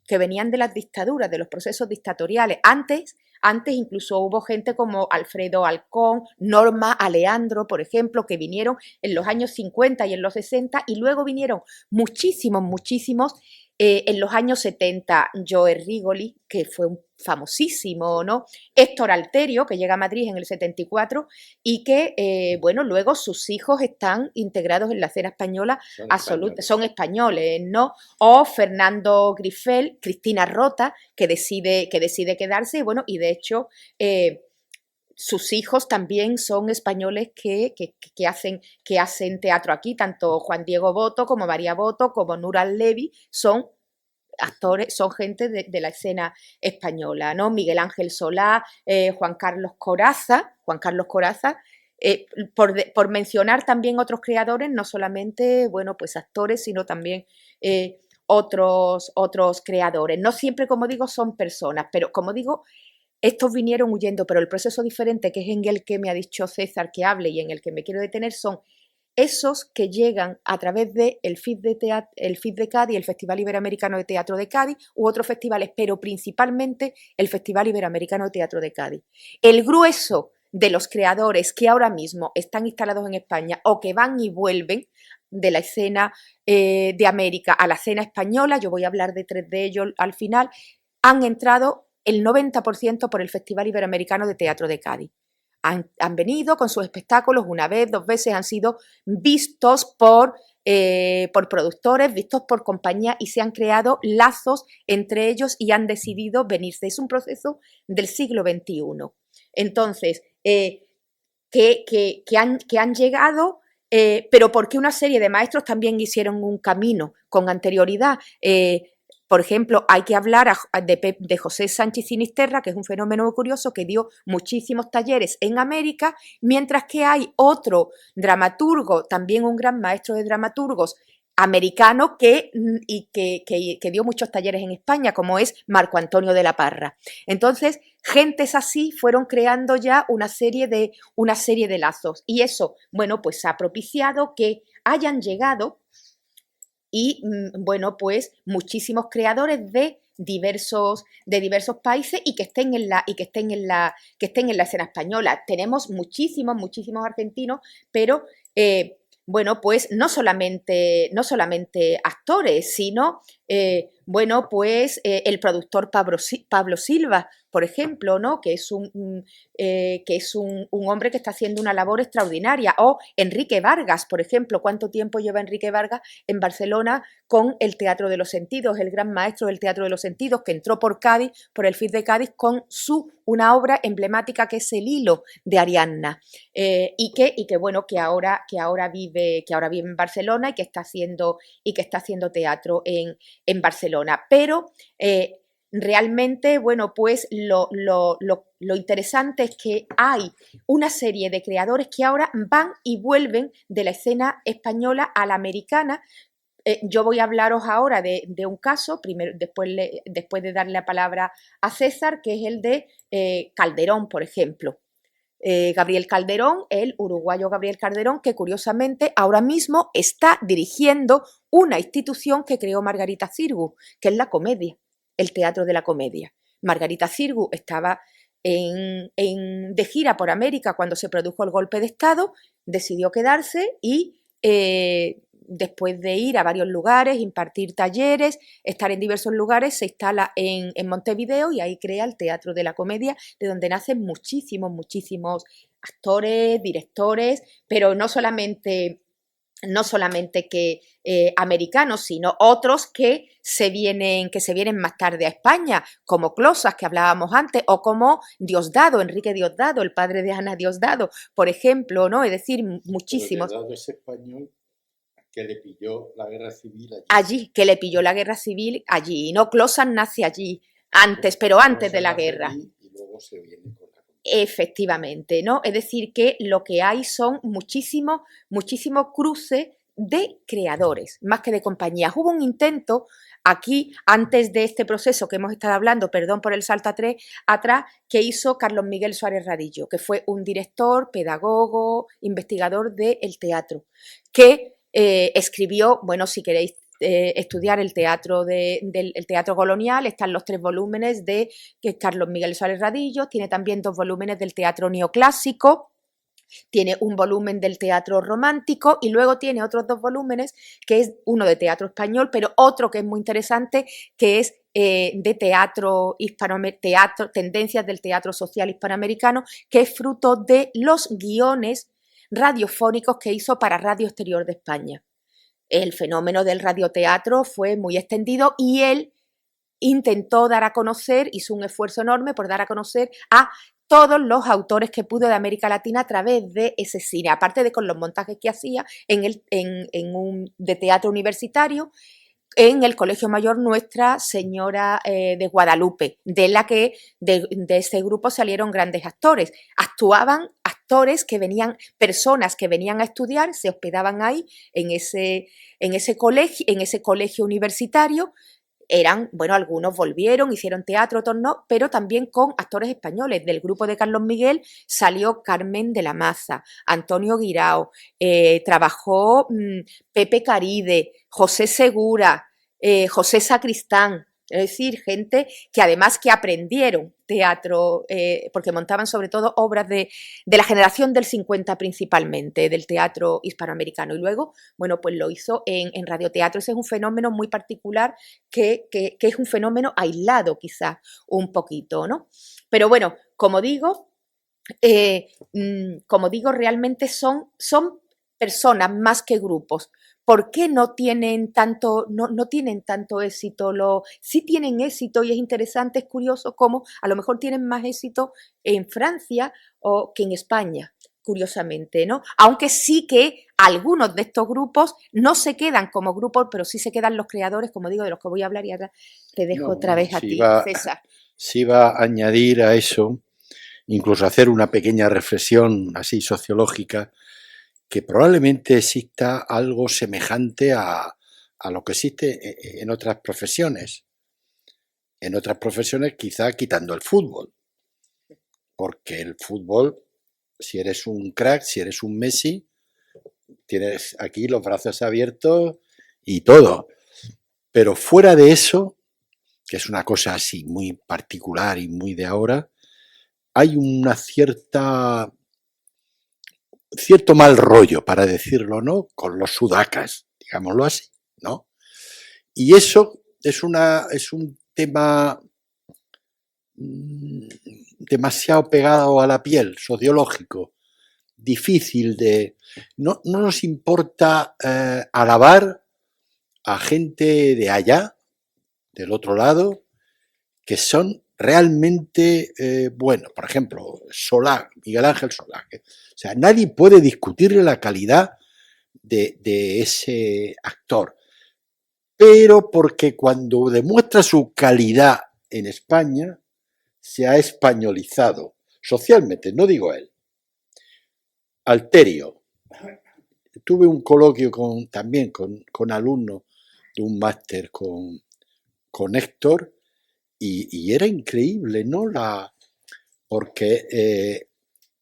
que venían de las dictaduras, de los procesos dictatoriales. Antes incluso hubo gente como Alfredo Alcón, Norma Aleandro, por ejemplo, que vinieron en los años 50 y en los 60, y luego vinieron muchísimos en los años 70, Joe Rigoli, que fue un famosísimo, ¿no? Héctor Alterio, que llega a Madrid en el 74 y que, bueno, luego sus hijos están integrados en la escena española absoluta, son españoles, ¿no? O Fernando Grifel, Cristina Rota, que decide quedarse, y bueno, y de hecho sus hijos también son españoles que hacen teatro aquí, tanto Juan Diego Boto como María Boto como Nural Levy son actores, son gente de la escena española, ¿no? Miguel Ángel Solá, Juan Carlos Corazza, por mencionar también otros creadores, no solamente, bueno, pues actores, sino también otros creadores. No siempre, como digo, son personas, pero como digo, estos vinieron huyendo, pero el proceso diferente, que es en el que me ha dicho César que hable y en el que me quiero detener, son esos que llegan a través del FIT de Cádiz, el Festival Iberoamericano de Teatro de Cádiz, u otros festivales, pero principalmente el Festival Iberoamericano de Teatro de Cádiz. El grueso de los creadores que ahora mismo están instalados en España o que van y vuelven de la escena de América a la escena española, yo voy a hablar de 3 de ellos al final, han entrado el 90% por el Festival Iberoamericano de Teatro de Cádiz. han venido con sus espectáculos una vez, 2 veces, han sido vistos por productores, vistos por compañías y se han creado lazos entre ellos y han decidido venirse. Es un proceso del siglo XXI. Entonces, que han llegado, pero porque una serie de maestros también hicieron un camino con anterioridad. Por ejemplo, hay que hablar de José Sánchez Sinisterra, que es un fenómeno muy curioso, que dio muchísimos talleres en América, mientras que hay otro dramaturgo, también un gran maestro de dramaturgos americano, que dio muchos talleres en España, como es Marco Antonio de la Parra. Entonces, gentes así fueron creando ya una serie de lazos. Y eso, bueno, pues ha propiciado que hayan llegado y, bueno, pues muchísimos creadores de diversos países y que estén en la escena española. Tenemos muchísimos argentinos, pero bueno, pues no solamente actores, sino bueno, pues el productor Pablo Silva, por ejemplo, ¿no? Que es un hombre que está haciendo una labor extraordinaria. O Enrique Vargas, por ejemplo. ¿Cuánto tiempo lleva Enrique Vargas en Barcelona con el Teatro de los Sentidos? El gran maestro del Teatro de los Sentidos, que entró por Cádiz, por el FIT de Cádiz, con una obra emblemática que es El hilo de Ariadna. Y que bueno, que ahora vive en Barcelona y que está haciendo teatro en Barcelona. Pero realmente, bueno, pues lo interesante es que hay una serie de creadores que ahora van y vuelven de la escena española a la americana. Yo voy a hablaros ahora de un caso, primero, después de darle la palabra a César, que es el de Calderón, por ejemplo. Gabriel Calderón, el uruguayo Gabriel Calderón, que curiosamente ahora mismo está dirigiendo una institución que creó Margarita Xirgu, que es la comedia, el Teatro de la Comedia. Margarita Xirgu estaba de gira por América cuando se produjo el golpe de Estado, decidió quedarse y después de ir a varios lugares, impartir talleres, estar en diversos lugares, se instala en Montevideo y ahí crea el Teatro de la Comedia, de donde nacen muchísimos actores, directores, pero no solamente que americanos, sino otros que se vienen más tarde a España, como Closas, que hablábamos antes, o como Diosdado, Enrique Diosdado, el padre de Ana Diosdado, por ejemplo, ¿no? Es decir, muchísimos. Pero Diosdado es español, que le pilló la guerra civil allí. Allí, que le pilló la guerra civil allí. No, Closas nace allí, antes, pero antes de la guerra. Y luego se viene con la comedia. Efectivamente, ¿no? Es decir, que lo que hay son muchísimos cruces de creadores, más que de compañías. Hubo un intento aquí, antes de este proceso que hemos estado hablando, perdón por el salto atrás, que hizo Carlos Miguel Suárez Radillo, que fue un director, pedagogo, investigador del teatro, que escribió, bueno, si queréis estudiar el teatro el teatro colonial, están los 3 volúmenes de Carlos Miguel Suárez Radillo, tiene también 2 volúmenes del teatro neoclásico, tiene un volumen del teatro romántico y luego tiene otros 2 volúmenes, que es uno de teatro español, pero otro que es muy interesante, que es de tendencias del teatro social hispanoamericano, que es fruto de los guiones radiofónicos que hizo para Radio Exterior de España. El fenómeno del radioteatro fue muy extendido y él intentó dar a conocer, hizo un esfuerzo enorme por dar a conocer a todos los autores que pudo de América Latina a través de ese cine, aparte de con los montajes que hacía de teatro universitario en el Colegio Mayor Nuestra Señora de Guadalupe, de ese grupo salieron grandes actores. Actuaban actores personas que venían a estudiar, se hospedaban ahí en ese colegio universitario. Bueno, algunos volvieron, hicieron teatro, otros no, pero también con actores españoles. Del grupo de Carlos Miguel salió Carmen de la Maza, Antonio Guirao, trabajó Pepe Caride, José Segura, José Sacristán, es decir, gente que además que aprendieron teatro, porque montaban sobre todo obras de la generación del 50 principalmente, del teatro hispanoamericano. Y luego, bueno, pues lo hizo en radioteatro. Ese es un fenómeno muy particular que es un fenómeno aislado quizás un poquito, ¿no? Pero bueno, como digo, como digo, realmente son personas más que grupos. ¿Por qué no tienen tanto, no tienen tanto éxito? Sí tienen éxito y es interesante, es curioso cómo a lo mejor tienen más éxito en Francia que en España, curiosamente, ¿no? Aunque sí que algunos de estos grupos no se quedan como grupos, pero sí se quedan los creadores, como digo, de los que voy a hablar, y ahora te dejo No, otra vez a ti, César. sí va a añadir a eso, incluso hacer una pequeña reflexión así sociológica, que probablemente exista algo semejante a lo que existe en otras profesiones. En otras profesiones quizá quitando el fútbol, porque el fútbol, si eres un crack, si eres un Messi, tienes aquí los brazos abiertos y todo. Pero fuera de eso, que es una cosa así muy particular y muy de ahora, hay una cierto mal rollo, para decirlo, ¿no? Con los sudacas, digámoslo así, ¿no? Y eso es un tema demasiado pegado a la piel, sociológico, difícil de... No nos importa alabar a gente de allá, del otro lado, que son realmente buenos. Por ejemplo, Solá, Miguel Ángel Solá. O sea, nadie puede discutirle la calidad de ese actor. Pero porque cuando demuestra su calidad en España, se ha españolizado socialmente, no digo él. Alterio. Tuve un coloquio también con alumnos de un máster con Héctor y era increíble, ¿no? Porque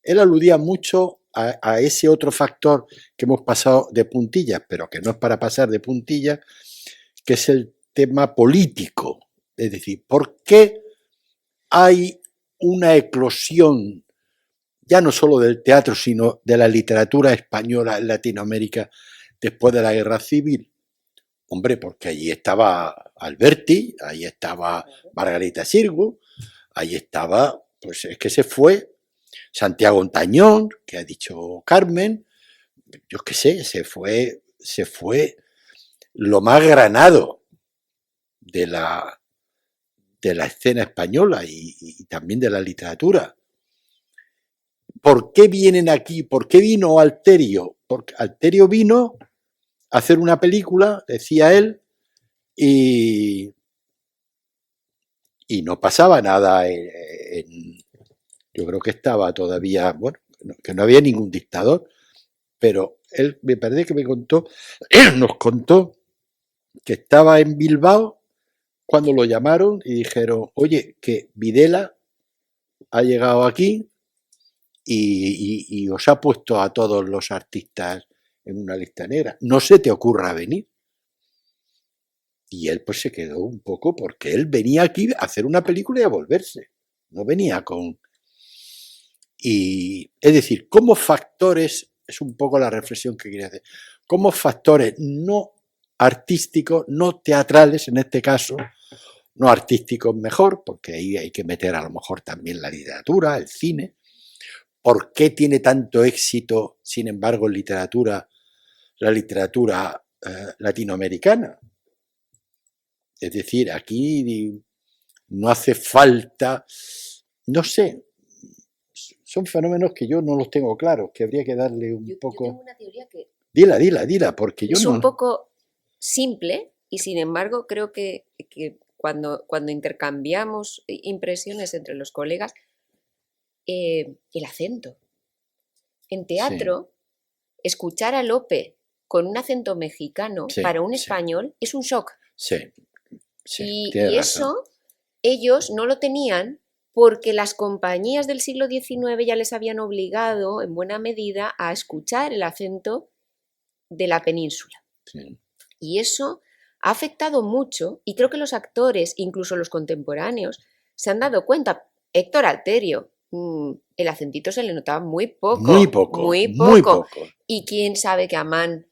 él aludía mucho a ese otro factor que hemos pasado de puntillas, pero que no es para pasar de puntillas, que es el tema político. Es decir, ¿por qué hay una eclosión ya no solo del teatro, sino de la literatura española en Latinoamérica después de la Guerra Civil? Hombre, porque allí estaba Alberti, ahí estaba Margarita Xirgu, ahí estaba, pues es que se fue Santiago Ontañón, que ha dicho Carmen, yo qué sé, se fue lo más granado de la escena española y también de la literatura. ¿Por qué vienen aquí? ¿Por qué vino Alterio? Porque Alterio vino a hacer una película, decía él, y no pasaba nada. Yo creo que estaba todavía, bueno, que no había ningún dictador, pero él me parece que nos contó que estaba en Bilbao cuando lo llamaron y dijeron, oye, que Videla ha llegado aquí y os ha puesto a todos los artistas en una lista negra. No se te ocurra venir. Y él pues se quedó un poco porque él venía aquí a hacer una película y a volverse. No venía con... Y es decir, como factores, es un poco la reflexión que quería hacer, como factores no artísticos, no teatrales en este caso, no artísticos mejor, porque ahí hay que meter a lo mejor también la literatura, el cine. ¿Por qué tiene tanto éxito, sin embargo, en literatura, la literatura latinoamericana? Es decir, aquí no hace falta, no sé, son fenómenos que yo no los tengo claros, que habría que darle un poco... Yo tengo una teoría que Dila, porque yo es no... un poco simple y sin embargo creo que cuando intercambiamos impresiones entre los colegas, el acento. En teatro, escuchar a Lope con un acento mexicano para un español es un shock. Sí, y eso ellos no lo tenían porque las compañías del siglo XIX ya les habían obligado en buena medida a escuchar el acento de la península. Sí. Y eso ha afectado mucho y creo que los actores, incluso los contemporáneos, se han dado cuenta. Héctor Alterio, el acentito se le notaba muy poco. Muy poco. Y quién sabe que Amán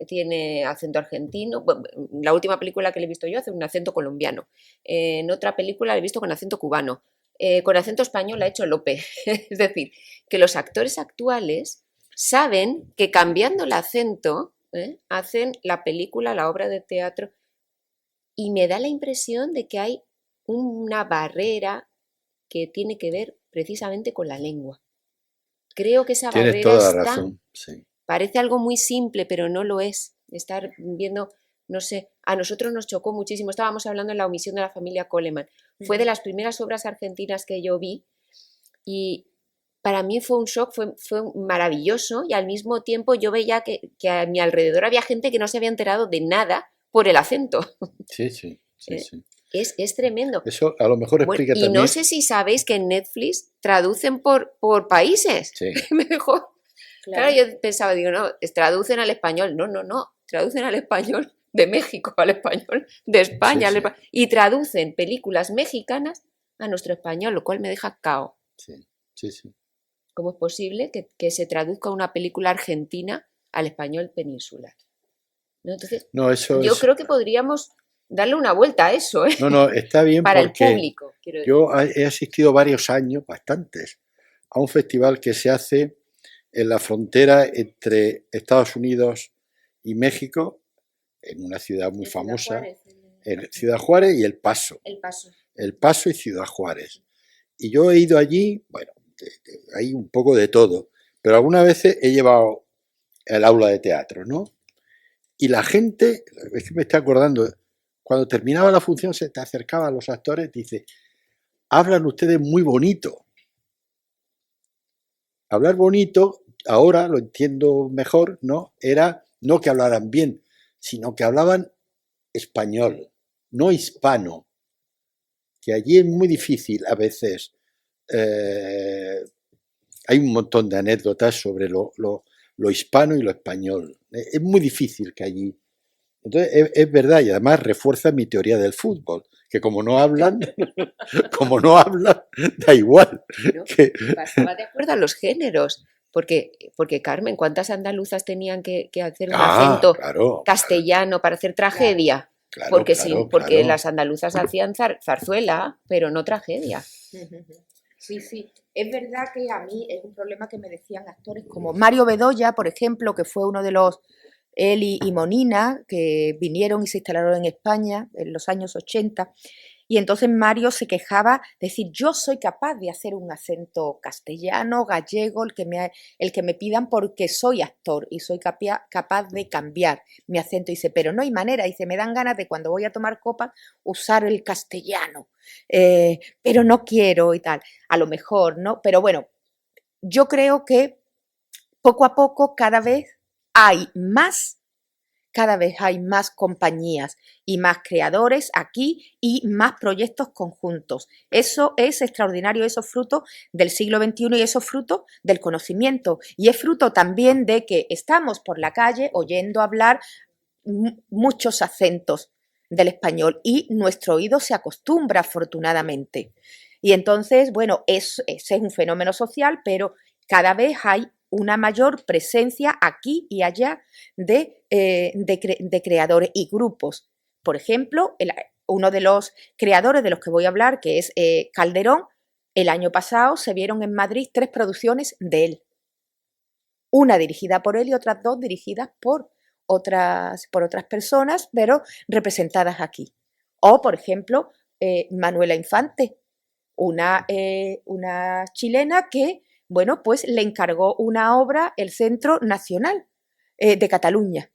tiene acento argentino. Bueno, la última película que le he visto yo hace un acento colombiano. En otra película le he visto con acento cubano. con acento español ha hecho Lope. Es decir, que los actores actuales saben que cambiando el acento hacen la película, la obra de teatro, y me da la impresión de que hay una barrera que tiene que ver precisamente con la lengua. Creo que esa Tienes barrera toda la está. razón, sí. Parece algo muy simple, pero no lo es. Estar viendo, no sé, a nosotros nos chocó muchísimo. Estábamos hablando en La omisión de la familia Coleman. Fue de las primeras obras argentinas que yo vi y para mí fue un shock, fue maravilloso y al mismo tiempo yo veía que a mi alrededor había gente que no se había enterado de nada por el acento. Sí, sí, sí, sí. Es tremendo. Eso a lo mejor Bueno, explica y también... no sé si sabéis que en Netflix traducen por países. Sí. Me dejó. Claro, yo pensaba, digo, no, traducen al español. No, traducen al español de México, al español de España. Sí, sí. Y traducen películas mexicanas a nuestro español, lo cual me deja cao. Sí, sí, sí. ¿Cómo es posible que se traduzca una película argentina al español peninsular? ¿No? Entonces, No, eso yo es... creo que podríamos darle una vuelta a eso, ¿eh? No, está bien Para el porque público, quiero decir. yo he asistido varios años, bastantes, a un festival que se hace en la frontera entre Estados Unidos y México, en una ciudad muy famosa, en Ciudad Juárez y El Paso. El Paso. El Paso y Ciudad Juárez. Y yo he ido allí, bueno, hay un poco de todo, pero algunas veces he llevado el aula de teatro, ¿no? Y la gente, es que me estoy acordando, cuando terminaba la función se te acercaba a los actores y dice, hablan ustedes muy bonito. Hablar bonito, ahora lo entiendo mejor, ¿no? Era no que hablaran bien, sino que hablaban español, no hispano. Que allí es muy difícil a veces. Hay un montón de anécdotas sobre lo hispano y lo español. Es muy difícil que allí... Entonces, es verdad, y además refuerza mi teoría del fútbol, que como no hablan, da igual. ¿No? Que... Pasaba de acuerdo a los géneros, porque Carmen, ¿cuántas andaluzas tenían que hacer un acento castellano para hacer tragedia? Claro, porque claro. Las andaluzas hacían zarzuela, pero no tragedia. Sí, sí. Es verdad que a mí es un problema que me decían actores como Mario Bedoya, por ejemplo, que fue uno de los... Él y Monina, que vinieron y se instalaron en España en los años 80, y entonces Mario se quejaba, de decir, yo soy capaz de hacer un acento castellano, gallego, el que me pidan porque soy actor y soy capaz de cambiar mi acento. Dice, pero no hay manera, dice, me dan ganas de cuando voy a tomar copas usar el castellano, pero no quiero y tal, a lo mejor, ¿no? Pero bueno, yo creo que poco a poco cada vez hay más compañías y más creadores aquí y más proyectos conjuntos. Eso es extraordinario, eso es fruto del siglo XXI y eso es fruto del conocimiento. Y es fruto también de que estamos por la calle oyendo hablar muchos acentos del español y nuestro oído se acostumbra afortunadamente. Y entonces, bueno, ese es un fenómeno social, pero cada vez hay una mayor presencia aquí y allá de creadores y grupos. Por ejemplo, uno de los creadores de los que voy a hablar, que es Calderón, el año pasado se vieron en Madrid 3 producciones de él. Una dirigida por él y otras 2 dirigidas por otras personas, pero representadas aquí. O, por ejemplo, Manuela Infante, una chilena que, bueno, pues le encargó una obra el Centro Nacional de Cataluña.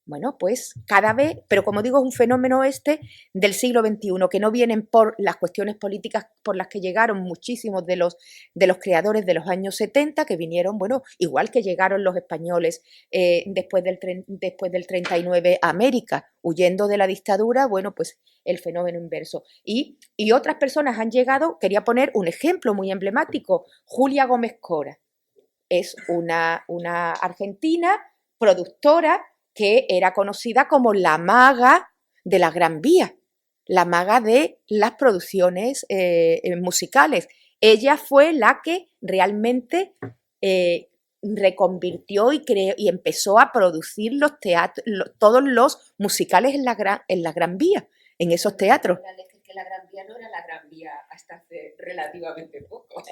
Bueno, pues cada vez, pero como digo, es un fenómeno del siglo XXI, que no vienen por las cuestiones políticas por las que llegaron muchísimos de los creadores de los años 70, que vinieron, bueno, igual que llegaron los españoles después del 39 a América, huyendo de la dictadura, bueno, pues el fenómeno inverso. Y otras personas han llegado, quería poner un ejemplo muy emblemático, Julia Gómez Cora. Es una argentina productora que era conocida como la maga de la Gran Vía, la maga de las producciones musicales. Ella fue la que realmente reconvirtió y empezó a producir todos los musicales en la Gran Vía, en esos teatros. que la Gran Vía no era la Gran Vía hasta hace relativamente poco.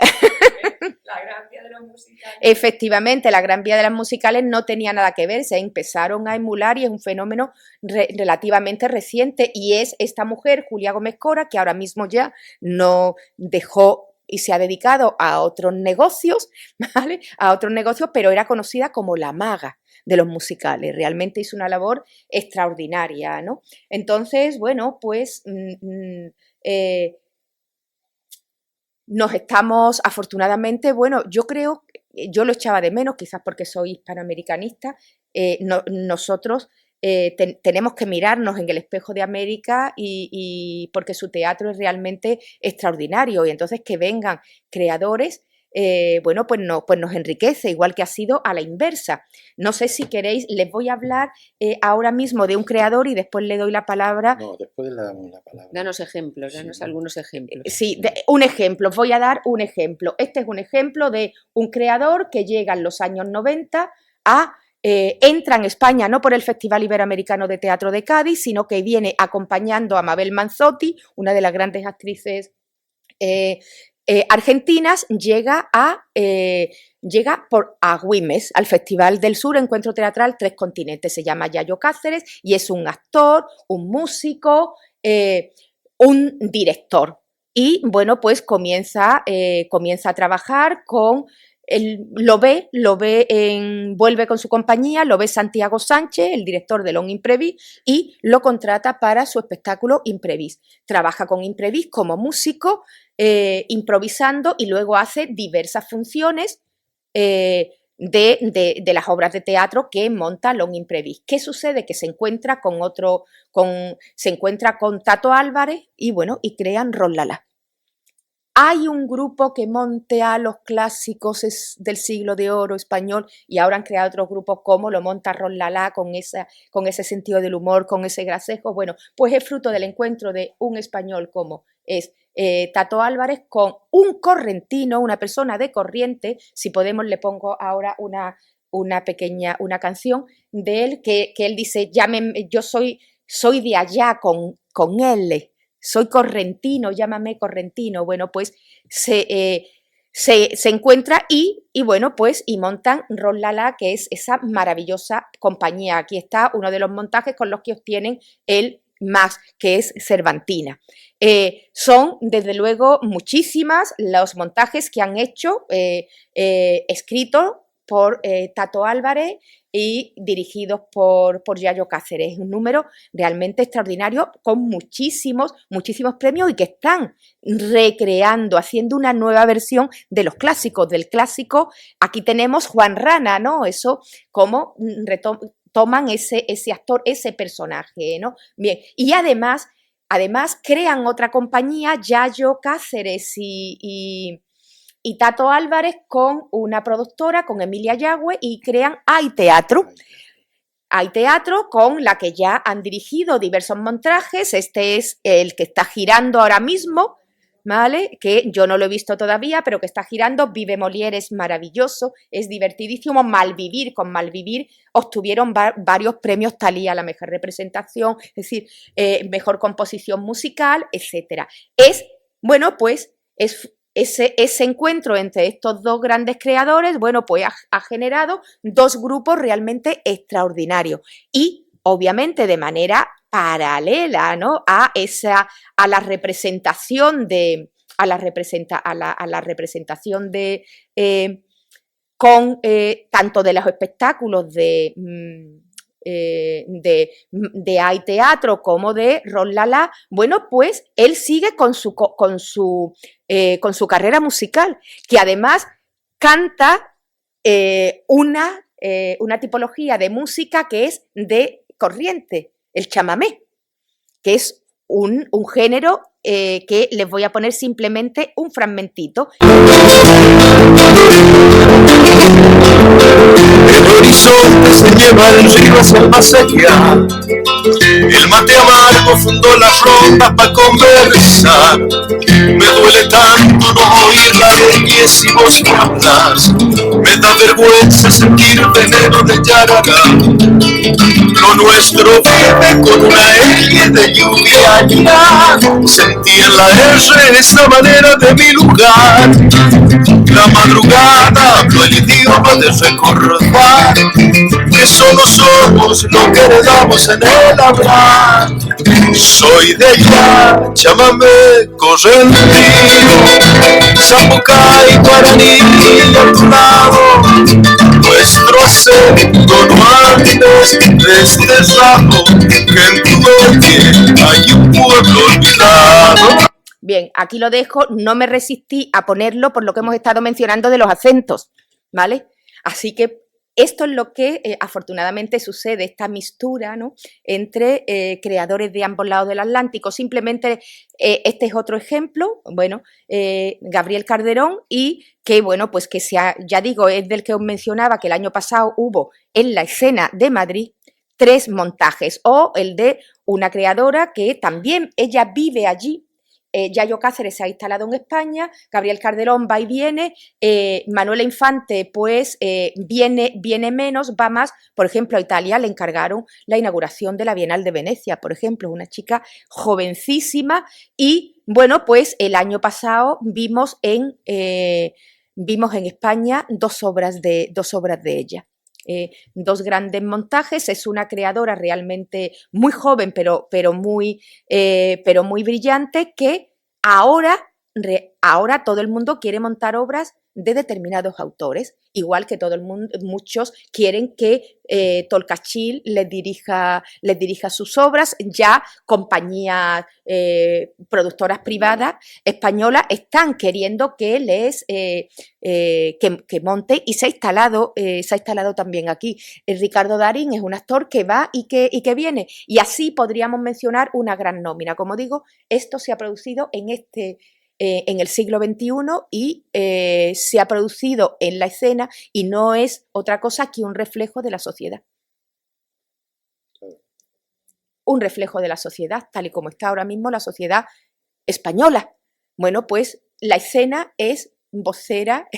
La Gran Vía de los musicales. Efectivamente, la Gran Vía de las musicales no tenía nada que ver, se empezaron a emular y es un fenómeno relativamente reciente y es esta mujer, Julia Gómez Cora, que ahora mismo ya no dejó y se ha dedicado a otros negocios, ¿vale? A otros negocios, pero era conocida como la maga de los musicales, realmente hizo una labor extraordinaria, ¿no? Entonces, bueno, pues nos estamos, afortunadamente, bueno, yo creo, yo lo echaba de menos, quizás porque soy hispanoamericanista, nosotros tenemos que mirarnos en el espejo de América y porque su teatro es realmente extraordinario y entonces que vengan creadores, bueno, pues nos enriquece, igual que ha sido a la inversa. No sé si queréis, les voy a hablar ahora mismo de un creador y después le doy la palabra. No, después le damos la palabra. Danos ejemplos, danos algunos ejemplos. Sí, un ejemplo, os voy a dar un ejemplo. Este es un ejemplo de un creador que llega en los años 90 entra en España no por el Festival Iberoamericano de Teatro de Cádiz, sino que viene acompañando a Mabel Manzotti, una de las grandes actrices argentinas, llega a Güemes, al Festival del Sur, Encuentro Teatral Tres Continentes. Se llama Yayo Cáceres y es un actor, un músico, un director. Y bueno, pues comienza a trabajar con... vuelve con su compañía, lo ve Santiago Sánchez, el director de Long Imprevis, y lo contrata para su espectáculo Imprevis. Trabaja con Imprevis como músico, improvisando, y luego hace diversas funciones de las obras de teatro que monta Long Imprevis. ¿Qué sucede? Que se encuentra con Tato Álvarez y bueno, y crean Rolala. Hay un grupo que monta los clásicos del siglo de oro español y ahora han creado otros grupos como lo monta Rolala con ese sentido del humor, con ese gracejo. Bueno, pues es fruto del encuentro de un español como es Tato Álvarez con un correntino, una persona de Corriente. Si podemos le pongo ahora una canción de él que él dice, yo soy de allá con L. Soy correntino, llámame correntino. Bueno, pues se encuentra y bueno, pues y montan Rolala, que es esa maravillosa compañía. Aquí está uno de los montajes con los que obtienen el más, que es Cervantina. Son, desde luego, muchísimas los montajes que han hecho, escritos por Tato Álvarez y dirigidos por Yayo Cáceres. Es un número realmente extraordinario con muchísimos premios y que están recreando, haciendo una nueva versión de los clásicos. Del clásico, aquí tenemos Juan Rana, ¿no? Eso, como toman ese actor, ese personaje, ¿no? Bien, y además crean otra compañía, Yayo Cáceres y Tato Álvarez, con una productora, con Emilia Yagüe, y crean Hay Teatro. Hay Teatro, con la que ya han dirigido diversos montajes. Este es el que está girando ahora mismo, ¿vale? Que yo no lo he visto todavía, pero que está girando. Vive Molière es maravilloso, es divertidísimo. Malvivir, con Malvivir obtuvieron varios premios Thalía, la mejor representación, es decir, mejor composición musical, etc. Bueno, pues ese encuentro entre estos dos grandes creadores, bueno, pues ha generado dos grupos realmente extraordinarios y obviamente de manera paralela, ¿no? a la representación tanto de los espectáculos de Hay Teatro como de Rolala. Bueno, pues él sigue con su carrera musical, que además canta una tipología de música que es de corriente, el chamamé, que es un género que les voy a poner simplemente un fragmentito. El horizonte se lleva el río hacia el más allá. El mate amargo fundó las rondas para conversar. Me duele tanto no oír la ley si vos me hablas. Me da vergüenza sentir veneno de Yarará. Lo nuestro vive con una L de lluvia allá. Se sentí en la R esa manera de mi lugar. La madrugada habló el idioma de recordar que solo somos lo que heredamos en el hablar. Soy de allá, chamamé correntino, zapucay, guaraní a tu lado. Nuestro acento no antes desterrado, que en tu oye hay un pueblo olvidado. Bien, aquí lo dejo, no me resistí a ponerlo por lo que hemos estado mencionando de los acentos, ¿vale? Así que esto es lo que afortunadamente sucede, esta mistura, ¿no?, entre creadores de ambos lados del Atlántico. Simplemente este es otro ejemplo, bueno, Gabriel Calderón, y que, bueno, pues que ya digo, es del que os mencionaba que el año pasado hubo en la escena de Madrid 3 montajes, o el de una creadora que también ella vive allí. Yayo Cáceres se ha instalado en España, Gabriel Calderón va y viene, Manuela Infante pues viene menos, va más. Por ejemplo, a Italia le encargaron la inauguración de la Bienal de Venecia, por ejemplo, una chica jovencísima, y bueno, pues el año pasado vimos en España 2 obras de ella. 2 grandes montajes. Es una creadora realmente muy joven, pero muy brillante, que ahora todo el mundo quiere montar obras de determinados autores, igual que muchos quieren que Tolcachir les dirija sus obras. Ya compañías productoras privadas españolas están queriendo que que monte, y se ha instalado también aquí. Ricardo Darín es un actor que va y que viene, y así podríamos mencionar una gran nómina. Como digo, esto se ha producido en el siglo XXI y se ha producido en la escena, y no es otra cosa que un reflejo de la sociedad. Un reflejo de la sociedad, tal y como está ahora mismo la sociedad española. Bueno, pues la escena es vocera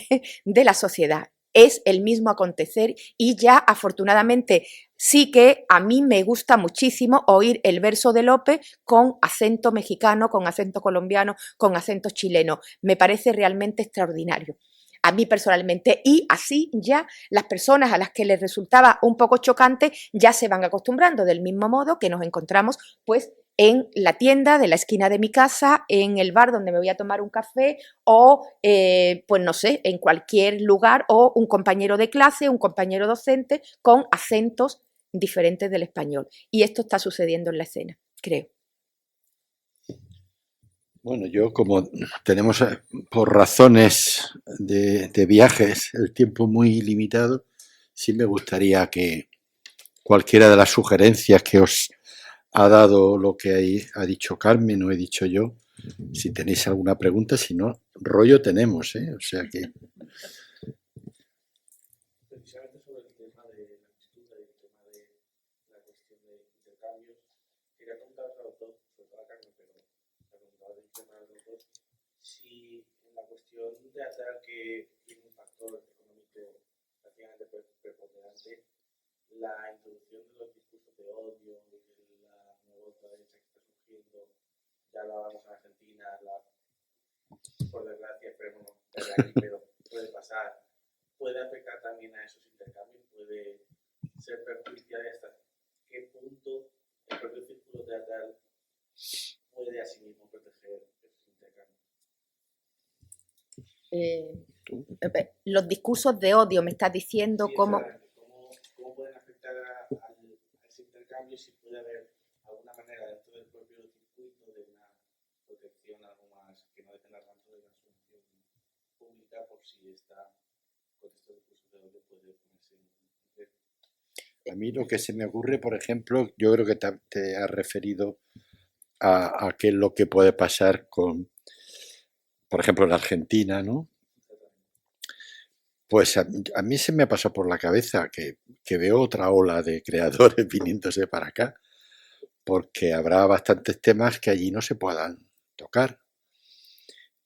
de la sociedad, es el mismo acontecer, y ya afortunadamente sí que a mí me gusta muchísimo oír el verso de Lope con acento mexicano, con acento colombiano, con acento chileno. Me parece realmente extraordinario, a mí personalmente, y así ya las personas a las que les resultaba un poco chocante ya se van acostumbrando, del mismo modo que nos encontramos pues en la tienda de la esquina de mi casa, en el bar donde me voy a tomar un café, o pues no sé, en cualquier lugar, o un compañero de clase, un compañero docente con acentos diferentes del español. Y esto está sucediendo en la escena, creo. Bueno, yo como tenemos por razones de viajes el tiempo muy limitado, sí me gustaría que cualquiera de las sugerencias que os ha dado lo que ha dicho Carmen o he dicho yo, si tenéis alguna pregunta, si no, rollo tenemos, ¿eh? O sea que... Precisamente sobre el tema de la mistura y el tema de la cuestión de intercambios, quería preguntaros a los dos, sobre todo a Carmen, pero preguntaba de tema a los dos, si en la cuestión teatral, que tiene un factor económico prácticamente preponderante, la introducción de los discursos de odio, de la nueva ultraderecha que está surgiendo, ya hablábamos en Argentina, por desgracia, esperemos no verla aquí, pero puede pasar, puede afectar también a esos intercambios, puede ser perjudicial, y hasta qué punto el propio círculo teatral puede asimismo proteger esos intercambios. Los discursos de odio, me estás diciendo, Sí, cómo pueden afectar a ese intercambio, si puede haber alguna manera dentro del propio circuito de una protección, algo más que no dependa tanto de la asunción pública, por si está con estos discursos de odio puede ponerse en riesgo. A mí lo que se me ocurre, por ejemplo, yo creo que te has referido a qué es lo que puede pasar con, por ejemplo, en Argentina, ¿no? Pues a mí se me ha pasado por la cabeza que veo otra ola de creadores viniéndose para acá, porque habrá bastantes temas que allí no se puedan tocar.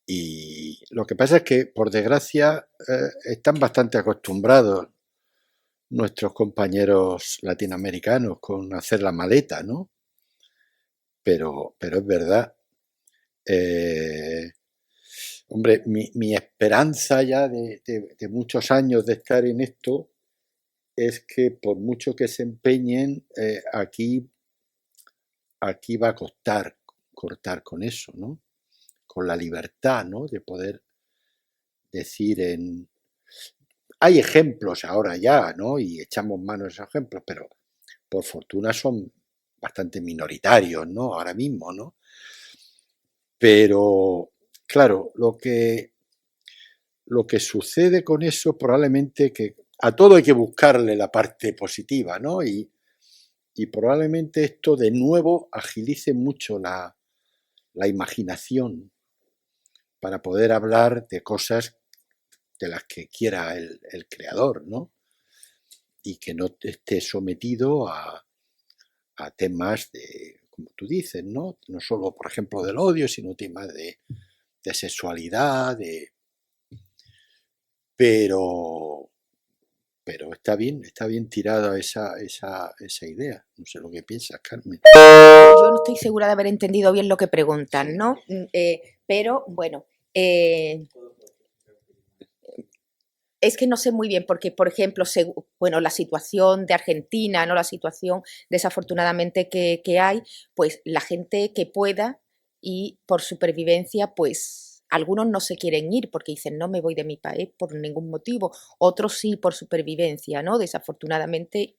Y lo que pasa es que, por desgracia, están bastante acostumbrados nuestros compañeros latinoamericanos con hacer la maleta, ¿no? Pero es verdad Hombre, mi esperanza ya de muchos años de estar en esto es que por mucho que se empeñen, aquí va a costar cortar con eso, ¿no? Con la libertad, ¿no? De poder decir en... Hay ejemplos ahora ya, ¿no? Y echamos mano a esos ejemplos, pero por fortuna son bastante minoritarios, ¿no? Ahora mismo, ¿no? Pero, claro, lo que sucede con eso probablemente que a todo hay que buscarle la parte positiva, ¿no? Y probablemente esto de nuevo agilice mucho la imaginación para poder hablar de cosas de las que quiera el creador, ¿no? Y que no esté sometido a temas de, como tú dices, ¿no? No solo, por ejemplo, del odio, sino temas de sexualidad, pero está bien tirada esa idea. No sé lo que piensas, Carmen. Yo no estoy segura de haber entendido bien lo que preguntan, ¿no? Pero bueno, es que no sé muy bien, porque, por ejemplo, bueno, la situación de Argentina, ¿no? La situación desafortunadamente que hay, pues la gente que pueda y por supervivencia, pues algunos no se quieren ir porque dicen no me voy de mi país por ningún motivo, otros sí por supervivencia, ¿no? Desafortunadamente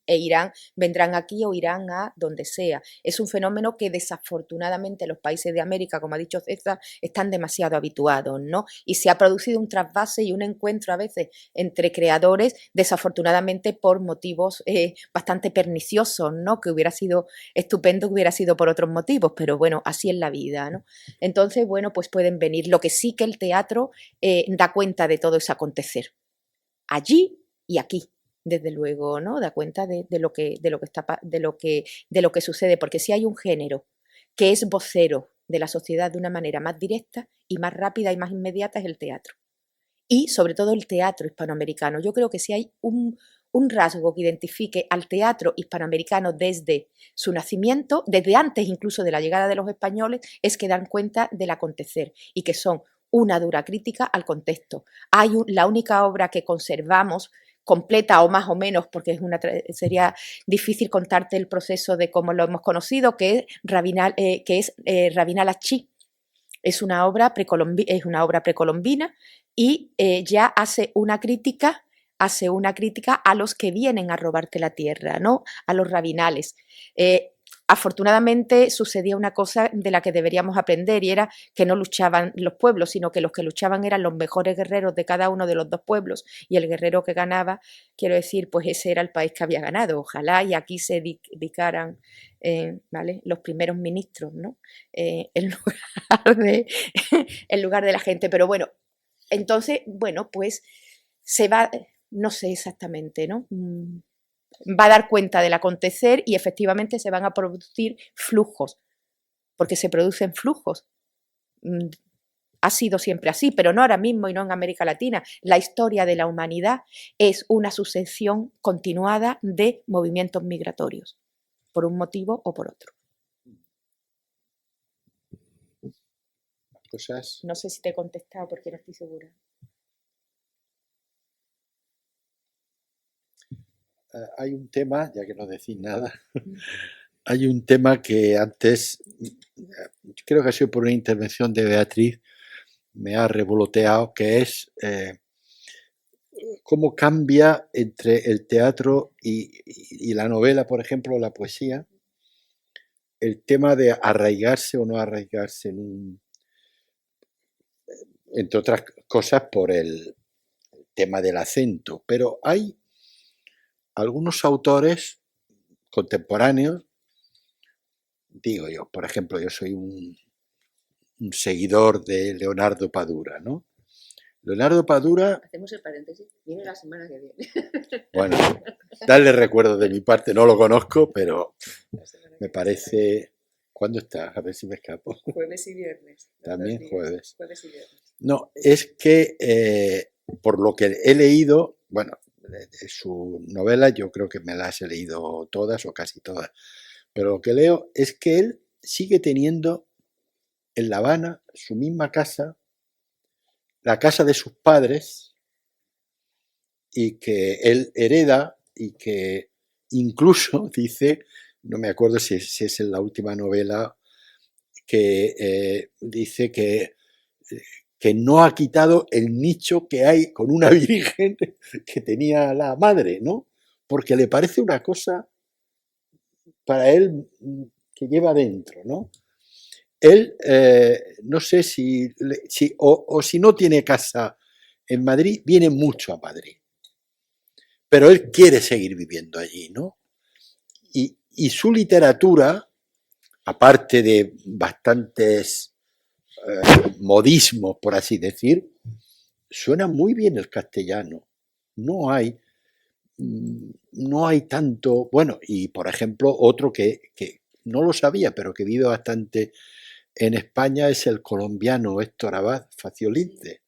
vendrán aquí o irán a donde sea. Es un fenómeno que desafortunadamente los países de América, como ha dicho César, están demasiado habituados, ¿no? Y se ha producido un trasvase y un encuentro a veces entre creadores, desafortunadamente por motivos bastante perniciosos, ¿no? Que hubiera sido estupendo que hubiera sido por otros motivos, pero bueno, así es la vida, ¿no? Entonces, bueno, pues pueden venir. Lo que sí que el teatro da cuenta de todo ese acontecer, allí y aquí, desde luego, ¿no? Da cuenta de lo que sucede, porque si hay un género que es vocero de la sociedad de una manera más directa y más rápida y más inmediata, es el teatro. Y sobre todo el teatro hispanoamericano. Yo creo que si hay un rasgo que identifique al teatro hispanoamericano desde su nacimiento, desde antes incluso de la llegada de los españoles, es que dan cuenta del acontecer y que son una dura crítica al contexto. La única obra que conservamos completa o más o menos, porque sería difícil contarte el proceso de cómo lo hemos conocido, que es Rabinal Achí. Es una obra precolombina y ya hace una crítica a los que vienen a robarte la tierra, ¿no? A los rabinales. Afortunadamente sucedía una cosa de la que deberíamos aprender y era que no luchaban los pueblos, sino que los que luchaban eran los mejores guerreros de cada uno de los dos pueblos y el guerrero que ganaba, quiero decir, pues ese era el país que había ganado. Ojalá y aquí se dedicaran ¿vale? Los primeros ministros, ¿no? En lugar de la gente. Pero bueno, entonces, bueno, pues se va, no sé exactamente, ¿no? Va a dar cuenta del acontecer y efectivamente se van a producir flujos, porque se producen flujos. Ha sido siempre así, pero no ahora mismo y no en América Latina. La historia de la humanidad es una sucesión continuada de movimientos migratorios, por un motivo o por otro. Cosas. No sé si te he contestado porque no estoy segura. Hay un tema, ya que no decís nada, hay un tema que antes, creo que ha sido por una intervención de Beatriz, me ha revoloteado, que es cómo cambia entre el teatro y la novela, por ejemplo, la poesía, el tema de arraigarse o no arraigarse entre otras cosas por el tema del acento, pero hay algunos autores contemporáneos, digo yo, por ejemplo, yo soy un seguidor de Leonardo Padura, ¿no? Leonardo Padura... Hacemos el paréntesis, viene la semana que viene. Bueno, darle recuerdo de mi parte, no lo conozco, pero me parece... ¿Cuándo está? A ver si me escapo. Jueves y viernes. También jueves. Jueves y viernes. No, es que por lo que he leído, bueno, de su novela yo creo que me las he leído todas o casi todas, pero lo que leo es que él sigue teniendo en La Habana, su misma casa, la casa de sus padres, y que él hereda y que incluso dice, no me acuerdo si es en la última novela, que dice que no ha quitado el nicho que hay con una virgen que tenía la madre, ¿no? Porque le parece una cosa para él que lleva dentro, ¿no? Él, no sé si si no tiene casa en Madrid, viene mucho a Madrid. Pero él quiere seguir viviendo allí, ¿no? Y su literatura, aparte de bastantes modismos, por así decir, suena muy bien el castellano. No hay tanto, bueno, y por ejemplo, otro que no lo sabía, pero que vive bastante en España es el colombiano Héctor Abad Faciolince.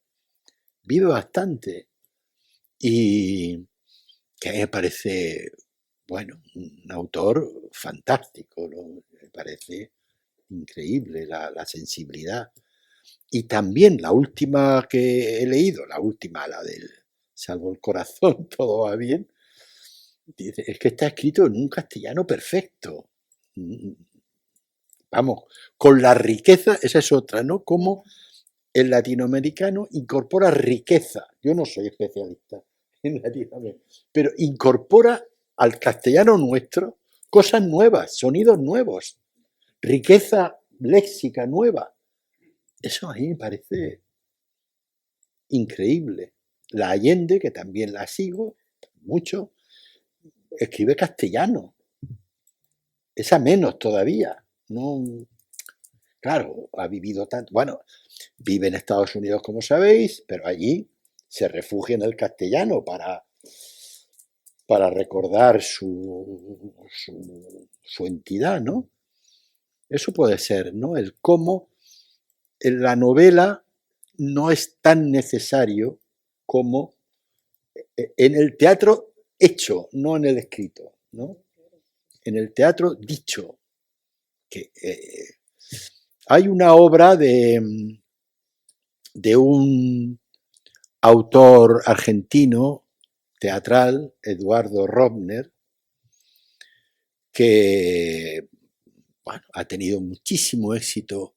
Vive bastante. Y que a mí me parece, bueno, un autor fantástico, ¿no? Me parece increíble la sensibilidad. Y también la última que he leído, la última, la del Salvo el corazón, todo va bien, dice, es que está escrito en un castellano perfecto. Vamos, con la riqueza, esa es otra, ¿no? Como el latinoamericano incorpora riqueza. Yo no soy especialista en Latinoamérica, pero incorpora al castellano nuestro cosas nuevas, sonidos nuevos, riqueza léxica nueva. Eso a mí me parece increíble. La Allende, que también la sigo mucho, escribe castellano. Esa menos todavía. No, claro, ha vivido tanto. Bueno, vive en Estados Unidos, como sabéis, pero allí se refugia en el castellano para recordar su entidad, ¿no? Eso puede ser, ¿no? El cómo en la novela no es tan necesario como en el teatro hecho, no en el escrito, ¿no? En el teatro dicho. Que hay una obra de un autor argentino teatral, Eduardo Robner, que bueno, ha tenido muchísimo éxito.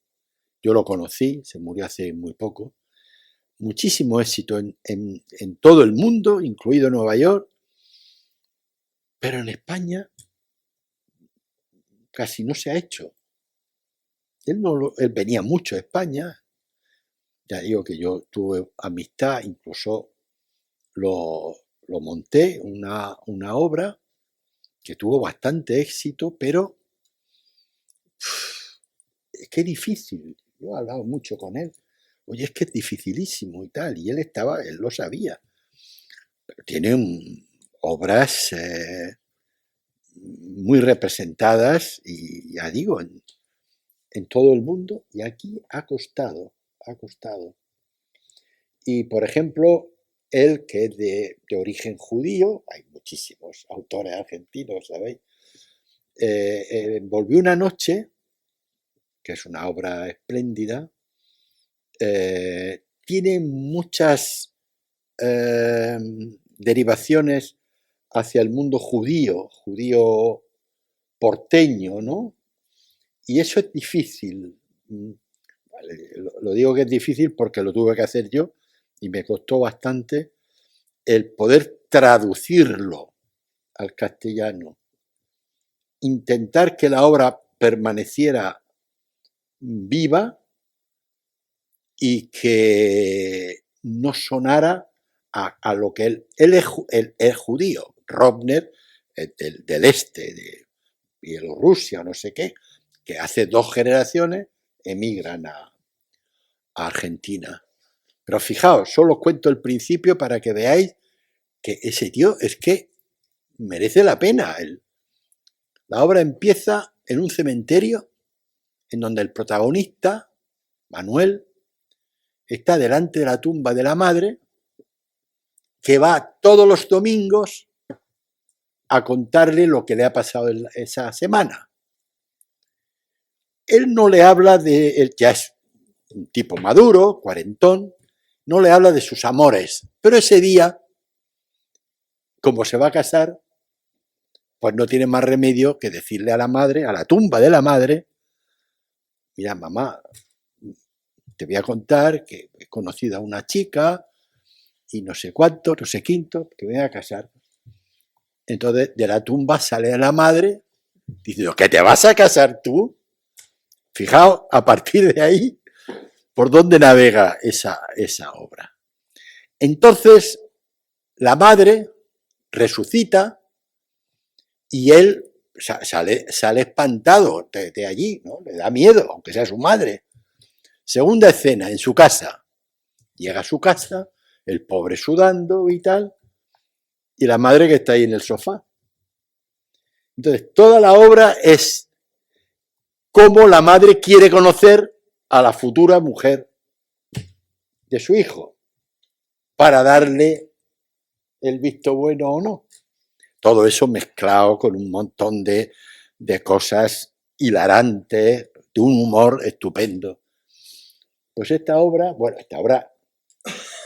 Yo lo conocí, se murió hace muy poco. Muchísimo éxito en todo el mundo, incluido Nueva York, pero en España casi no se ha hecho. Él venía mucho a España, ya digo que yo tuve amistad, incluso lo monté, una obra que tuvo bastante éxito, pero es que es difícil. Yo he hablado mucho con él. Oye, es que es dificilísimo y tal, y él lo sabía. Pero tiene obras muy representadas, y ya digo, en todo el mundo, y aquí ha costado. Y, por ejemplo, él, que es de origen judío, hay muchísimos autores argentinos, ¿sabéis? Volvió una noche, que es una obra espléndida, tiene muchas derivaciones hacia el mundo judío porteño, ¿no? Y eso es difícil. Vale, lo digo que es difícil porque lo tuve que hacer yo y me costó bastante el poder traducirlo al castellano. Intentar que la obra permaneciera viva y que no sonara a lo que él es judío. Robner, del este, de Bielorrusia, no sé qué, que hace 2 generaciones emigran a Argentina. Pero fijaos, solo os cuento el principio para que veáis que ese tío es que merece la pena. La obra empieza en un cementerio en donde el protagonista, Manuel, está delante de la tumba de la madre, que va todos los domingos a contarle lo que le ha pasado esa semana. Él no le habla de él, ya es un tipo maduro, cuarentón, no le habla de sus amores, pero ese día, como se va a casar, pues no tiene más remedio que decirle a la madre, a la tumba de la madre: mira, mamá, te voy a contar que he conocido a una chica y no sé cuánto, no sé quinto, que me voy a casar. Entonces de la tumba sale la madre diciendo: ¿que te vas a casar tú? Fijaos, a partir de ahí, por dónde navega esa obra. Entonces la madre resucita y él sale espantado de allí, ¿no? Le da miedo, aunque sea su madre. Segunda escena, en su casa. Llega a su casa, el pobre sudando y tal, y la madre que está ahí en el sofá. Entonces, toda la obra es cómo la madre quiere conocer a la futura mujer de su hijo, para darle el visto bueno o no. Todo eso mezclado con un montón de cosas hilarantes, de un humor estupendo. Pues esta obra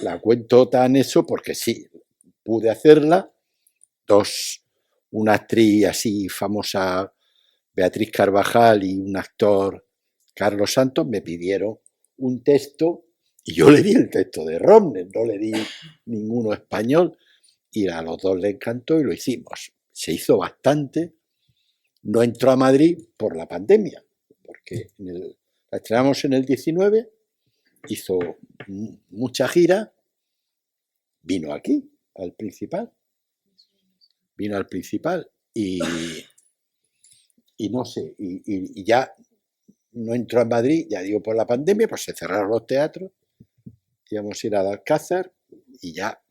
la cuento tan eso porque sí, pude hacerla. Una actriz así famosa, Beatriz Carvajal, y un actor, Carlos Santos, me pidieron un texto y yo le di el texto de Romner, no le di ninguno español, y a los dos les encantó y lo hicimos. Se hizo bastante, no entró a Madrid por la pandemia, porque la estrenamos en el 19, hizo mucha gira, vino aquí, al Principal, y no sé, y ya no entró en Madrid, ya digo, por la pandemia, pues se cerraron los teatros, íbamos a ir al Alcázar y ya.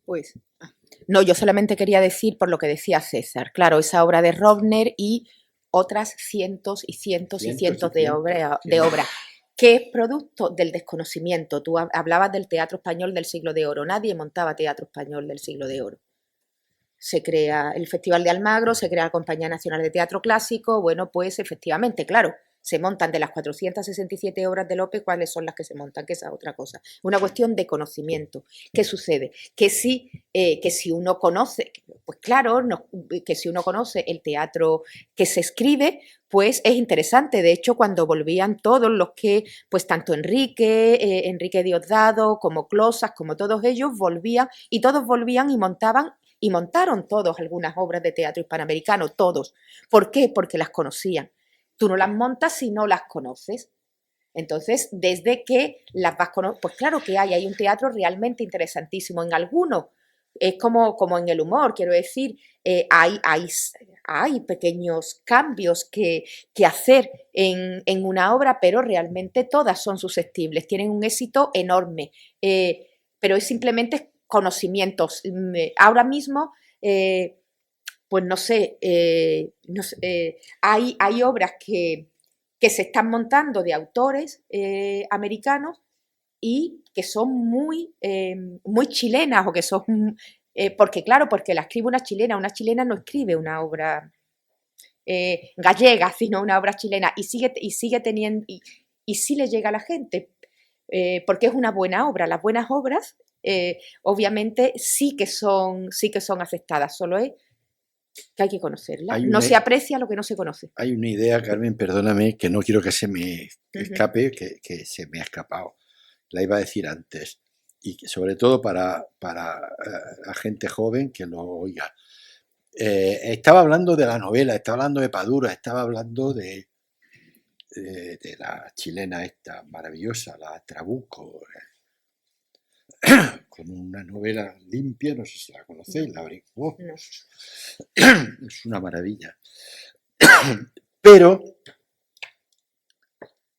Pues, no, yo solamente quería decir, por lo que decía César, claro, esa obra de Romner y otras cientos y cientos y cientos de obras, que es producto del desconocimiento. Tú hablabas del teatro español del siglo de oro, nadie montaba teatro español del siglo de oro. Se crea el Festival de Almagro, se crea la Compañía Nacional de Teatro Clásico, bueno, pues efectivamente, claro, se montan de las 467 obras de Lope, ¿cuáles son las que se montan? Que esa es otra cosa. Una cuestión de conocimiento. ¿Qué sucede? Que si uno conoce, pues claro, que si uno conoce el teatro que se escribe, pues es interesante. De hecho, cuando volvían todos los que, pues tanto Enrique Diosdado, como Closas, como todos ellos, volvían, y todos volvían y montaron todos algunas obras de teatro hispanoamericano, todos. ¿Por qué? Porque las conocían. Tú no las montas si no las conoces. Entonces, desde que las vas conociendo, pues claro que hay un teatro realmente interesantísimo. En algunos, es como en el humor, quiero decir, hay pequeños cambios que hacer en una obra, pero realmente todas son susceptibles, tienen un éxito enorme, pero es simplemente conocimientos. Ahora mismo, pues no sé, hay obras que se están montando de autores americanos y que son muy chilenas, o que son, porque claro, porque la escribe una chilena no escribe una obra gallega, sino una obra chilena, y sigue teniendo, y sí le llega a la gente, porque es una buena obra. Las buenas obras, obviamente, sí que son aceptadas, solo es que hay que conocerla. No se aprecia lo que no se conoce. Hay una idea, Carmen, perdóname, que no quiero que se me escape, que se me ha escapado. La iba a decir antes, y sobre todo para la gente joven que lo oiga. Estaba hablando de la novela, estaba hablando de Padura, estaba hablando de la chilena esta maravillosa, la Trabuco, con una novela limpia, no sé si la conocéis, la no. Es una maravilla. Pero,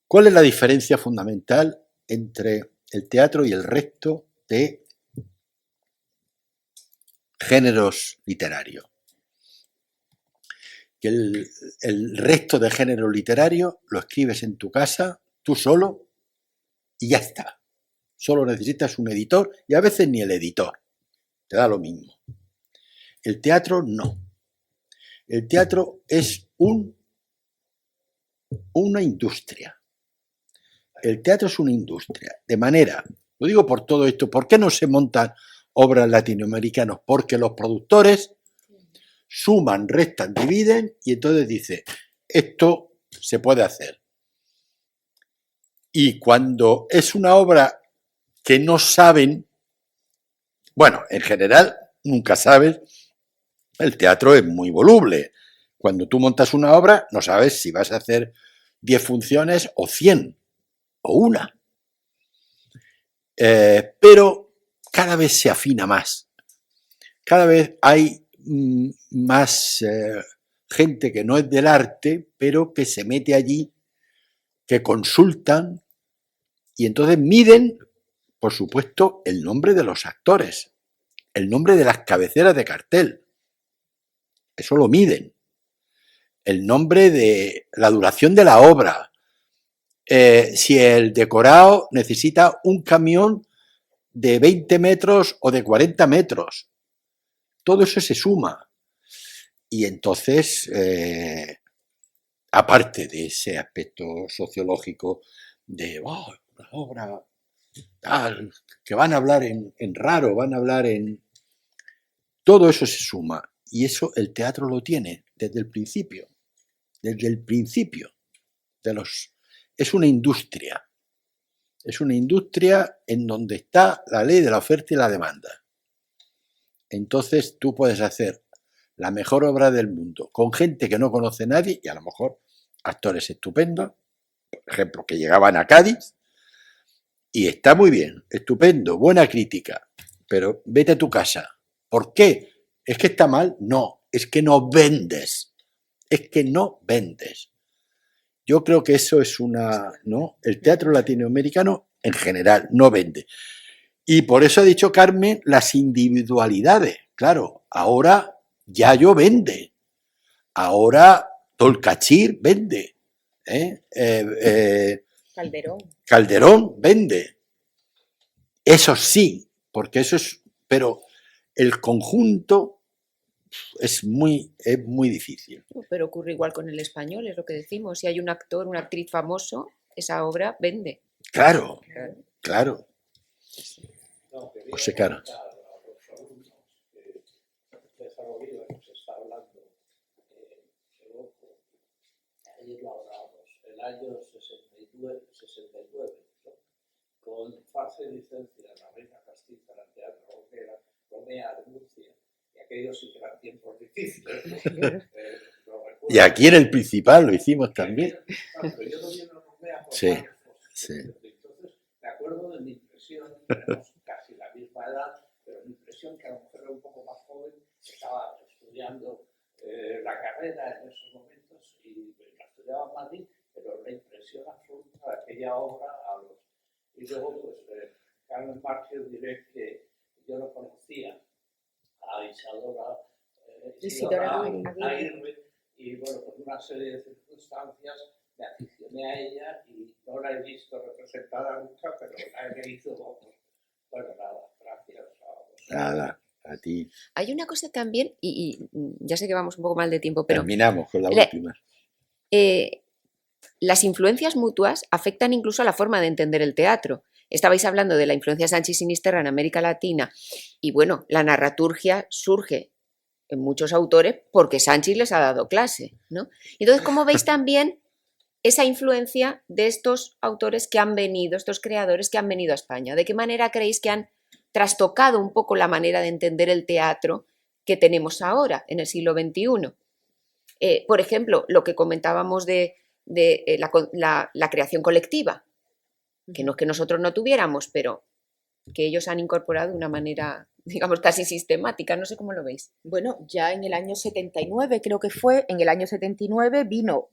¿cuál es la diferencia fundamental entre el teatro y el resto de géneros literarios? Que el resto de géneros literarios lo escribes en tu casa, tú solo, y ya está. Solo necesitas un editor, y a veces ni el editor. Te da lo mismo. El teatro no. El teatro es una industria. el teatro es una industria, de manera, lo digo por todo esto, ¿por qué no se montan obras latinoamericanas? Porque los productores suman, restan, dividen y entonces dice, esto se puede hacer. Y cuando es una obra que no saben, bueno, en general nunca sabes, el teatro es muy voluble. Cuando tú montas una obra no sabes si vas a hacer 10 funciones o 100 o una. Pero cada vez se afina más. Cada vez hay más gente que no es del arte, pero que se mete allí, que consultan y entonces miden, por supuesto, el nombre de los actores, el nombre de las cabeceras de cartel. Eso lo miden. El nombre de la duración de la obra. Si el decorado necesita un camión de 20 metros o de 40 metros. Todo eso se suma. Y entonces, aparte de ese aspecto sociológico de una obra tal, que van a hablar en raro, van a hablar en... Todo eso se suma. Y eso el teatro lo tiene desde el principio. Desde el principio. Es una industria. Es una industria en donde está la ley de la oferta y la demanda. Entonces tú puedes hacer la mejor obra del mundo con gente que no conoce a nadie y a lo mejor actores estupendos, por ejemplo, que llegaban a Cádiz y está muy bien, estupendo, buena crítica, pero vete a tu casa. ¿Por qué? ¿Es que está mal? No, es que no vendes. Es que no vendes. Yo creo que eso es ¿no? El teatro latinoamericano en general no vende. Y por eso ha dicho Carmen las individualidades. Claro, ahora Yayo vende. Ahora Tolcachir vende. Calderón vende. Eso sí, porque eso es... Pero el conjunto es muy difícil. Pero ocurre igual con el español, es lo que decimos. Si hay un actor, una actriz famoso, esa obra vende. Claro, claro. No, O sea, claro. A los alumnos que César Oliva nos está hablando, ayer lo hablábamos, el año 69, ¿no? Con fase de licencia de la Reina Castiza en el Teatro Romea de Murcia, y aquellos sí que eran tiempos difíciles, ¿no? Y aquí en el Principal lo hicimos también. Pero yo no vi en Romea por Sí, varios cosas. sí. Entonces, me acuerdo de mi impresión, tenemos casi la misma edad, pero mi impresión que a lo mejor era un poco más joven, estaba estudiando la carrera en esos momentos y la estudiaba en Madrid, pero la impresión absoluta de aquella obra y luego, pues, Carmen Márquez, diré que yo no conocía a Isidora Aguirre, y bueno, por una serie de circunstancias me aficioné a ella y no la he visto representada nunca, pero la he leído, bueno, nada, gracias a vosotros. Nada, a ti. Hay una cosa también, y ya sé que vamos un poco mal de tiempo, pero Terminamos con la última. Las influencias mutuas afectan incluso a la forma de entender el teatro. Estabais hablando de la influencia Sanchi Sinisterra en América Latina y bueno, la narraturgia surge en muchos autores porque Sanchi les ha dado clase, ¿no? Entonces, ¿cómo veis también esa influencia de estos autores que han venido, estos creadores que han venido a España? ¿De qué manera creéis que han trastocado un poco la manera de entender el teatro que tenemos ahora, en el siglo XXI? Por ejemplo, lo que comentábamos de la creación colectiva, que no es que nosotros no tuviéramos, pero que ellos han incorporado de una manera, digamos, casi sistemática. No sé cómo lo veis. Bueno, ya en el año 79, creo que fue, en el año 79 vino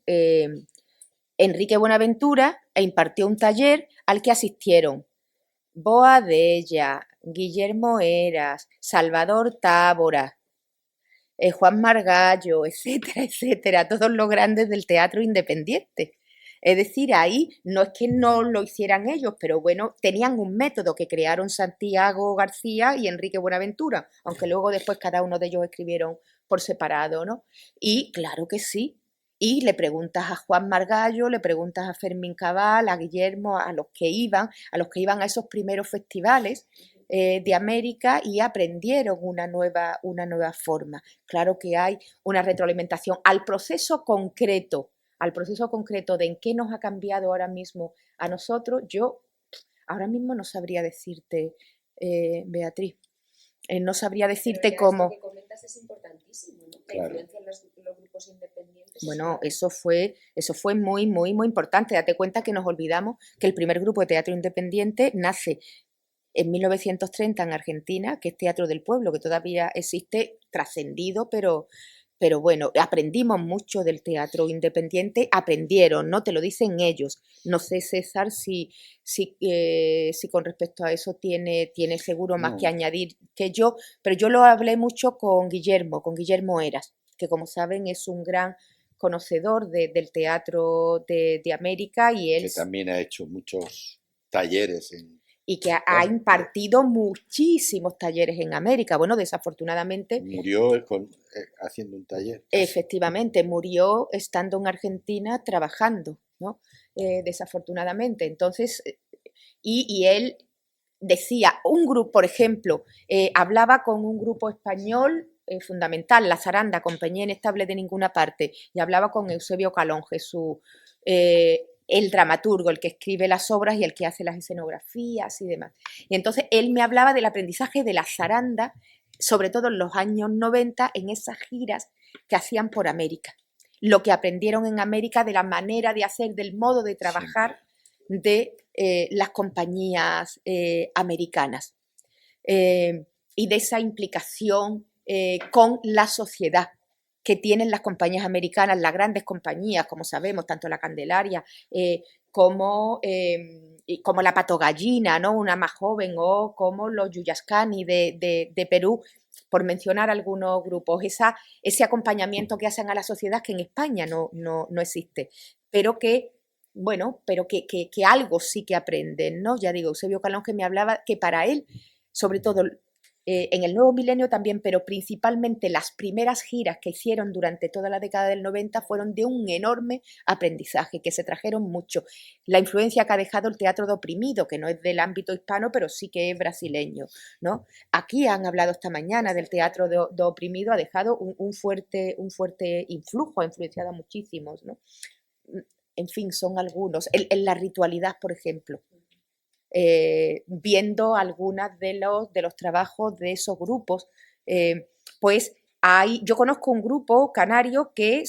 Enrique Buenaventura e impartió un taller al que asistieron Boadella, Guillermo Heras, Salvador Tábora, Juan Margallo, etcétera, etcétera, todos los grandes del teatro independiente. Es decir, ahí no es que no lo hicieran ellos, pero bueno, tenían un método que crearon Santiago García y Enrique Buenaventura, aunque luego después cada uno de ellos escribieron por separado, ¿no? Y claro que sí, Y le preguntas a Juan Margallo, le preguntas a Fermín Cabal, a Guillermo, a los que iban a esos primeros festivales de América y aprendieron una nueva forma. Claro que hay una retroalimentación al proceso concreto de en qué nos ha cambiado ahora mismo a nosotros. Yo ahora mismo no sabría decirte, Beatriz, no sabría decirte cómo. Lo que comentas es importantísimo, ¿no? La influencia en los grupos independientes. Bueno, eso fue muy, muy, muy importante. Date cuenta que nos olvidamos que el primer grupo de teatro independiente nace en 1930 en Argentina, que es Teatro del Pueblo, que todavía existe, trascendido, pero bueno, aprendimos mucho del teatro independiente, aprendieron, ¿no? Te lo dicen ellos. No sé, César, si con respecto a eso tiene seguro más que añadir que yo, pero yo lo hablé mucho con Guillermo Heras, que como saben es un gran conocedor del teatro de América y él... Que también ha hecho muchos talleres y que ha impartido muchísimos talleres en América. Bueno, desafortunadamente... Murió haciendo un taller. Efectivamente, murió estando en Argentina trabajando, ¿no? Desafortunadamente. Entonces, y él decía, un grupo, por ejemplo, hablaba con un grupo español fundamental, La Zaranda, Compañía Inestable de Ninguna Parte, y hablaba con Eusebio Calonge, el dramaturgo, el que escribe las obras y el que hace las escenografías y demás. Y entonces él me hablaba del aprendizaje de La Zaranda, sobre todo en los años 90, en esas giras que hacían por América. Lo que aprendieron en América de la manera de hacer, del modo de trabajar de las compañías americanas y de esa implicación con la sociedad que tienen las compañías americanas, las grandes compañías, como sabemos, tanto la Candelaria como la Patogallina, ¿no? Una más joven, o como los Yuyascani de Perú, por mencionar algunos grupos. Ese acompañamiento que hacen a la sociedad que en España no existe, pero que algo sí que aprenden, ¿no? Ya digo, Eusebio Calonge me hablaba que para él, sobre todo en el nuevo milenio también, pero principalmente las primeras giras que hicieron durante toda la década del 90 fueron de un enorme aprendizaje, que se trajeron mucho. La influencia que ha dejado el teatro de oprimido, que no es del ámbito hispano, pero sí que es brasileño, ¿no? Aquí han hablado esta mañana del teatro de oprimido, ha dejado un fuerte influjo, ha influenciado a muchísimos, ¿no? En fin, son algunos. En la ritualidad, por ejemplo. Viendo algunas de los trabajos de esos grupos, pues yo conozco un grupo canario que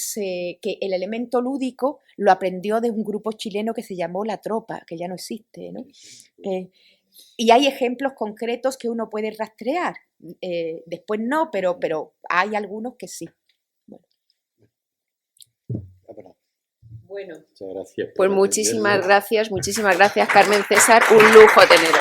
el elemento lúdico lo aprendió de un grupo chileno que se llamó La Tropa, que ya no existe, ¿no? Y hay ejemplos concretos que uno puede rastrear, después no, pero hay algunos que sí. Bueno, muchas gracias. Pues muchísimas gracias, Carmen César, un lujo teneros.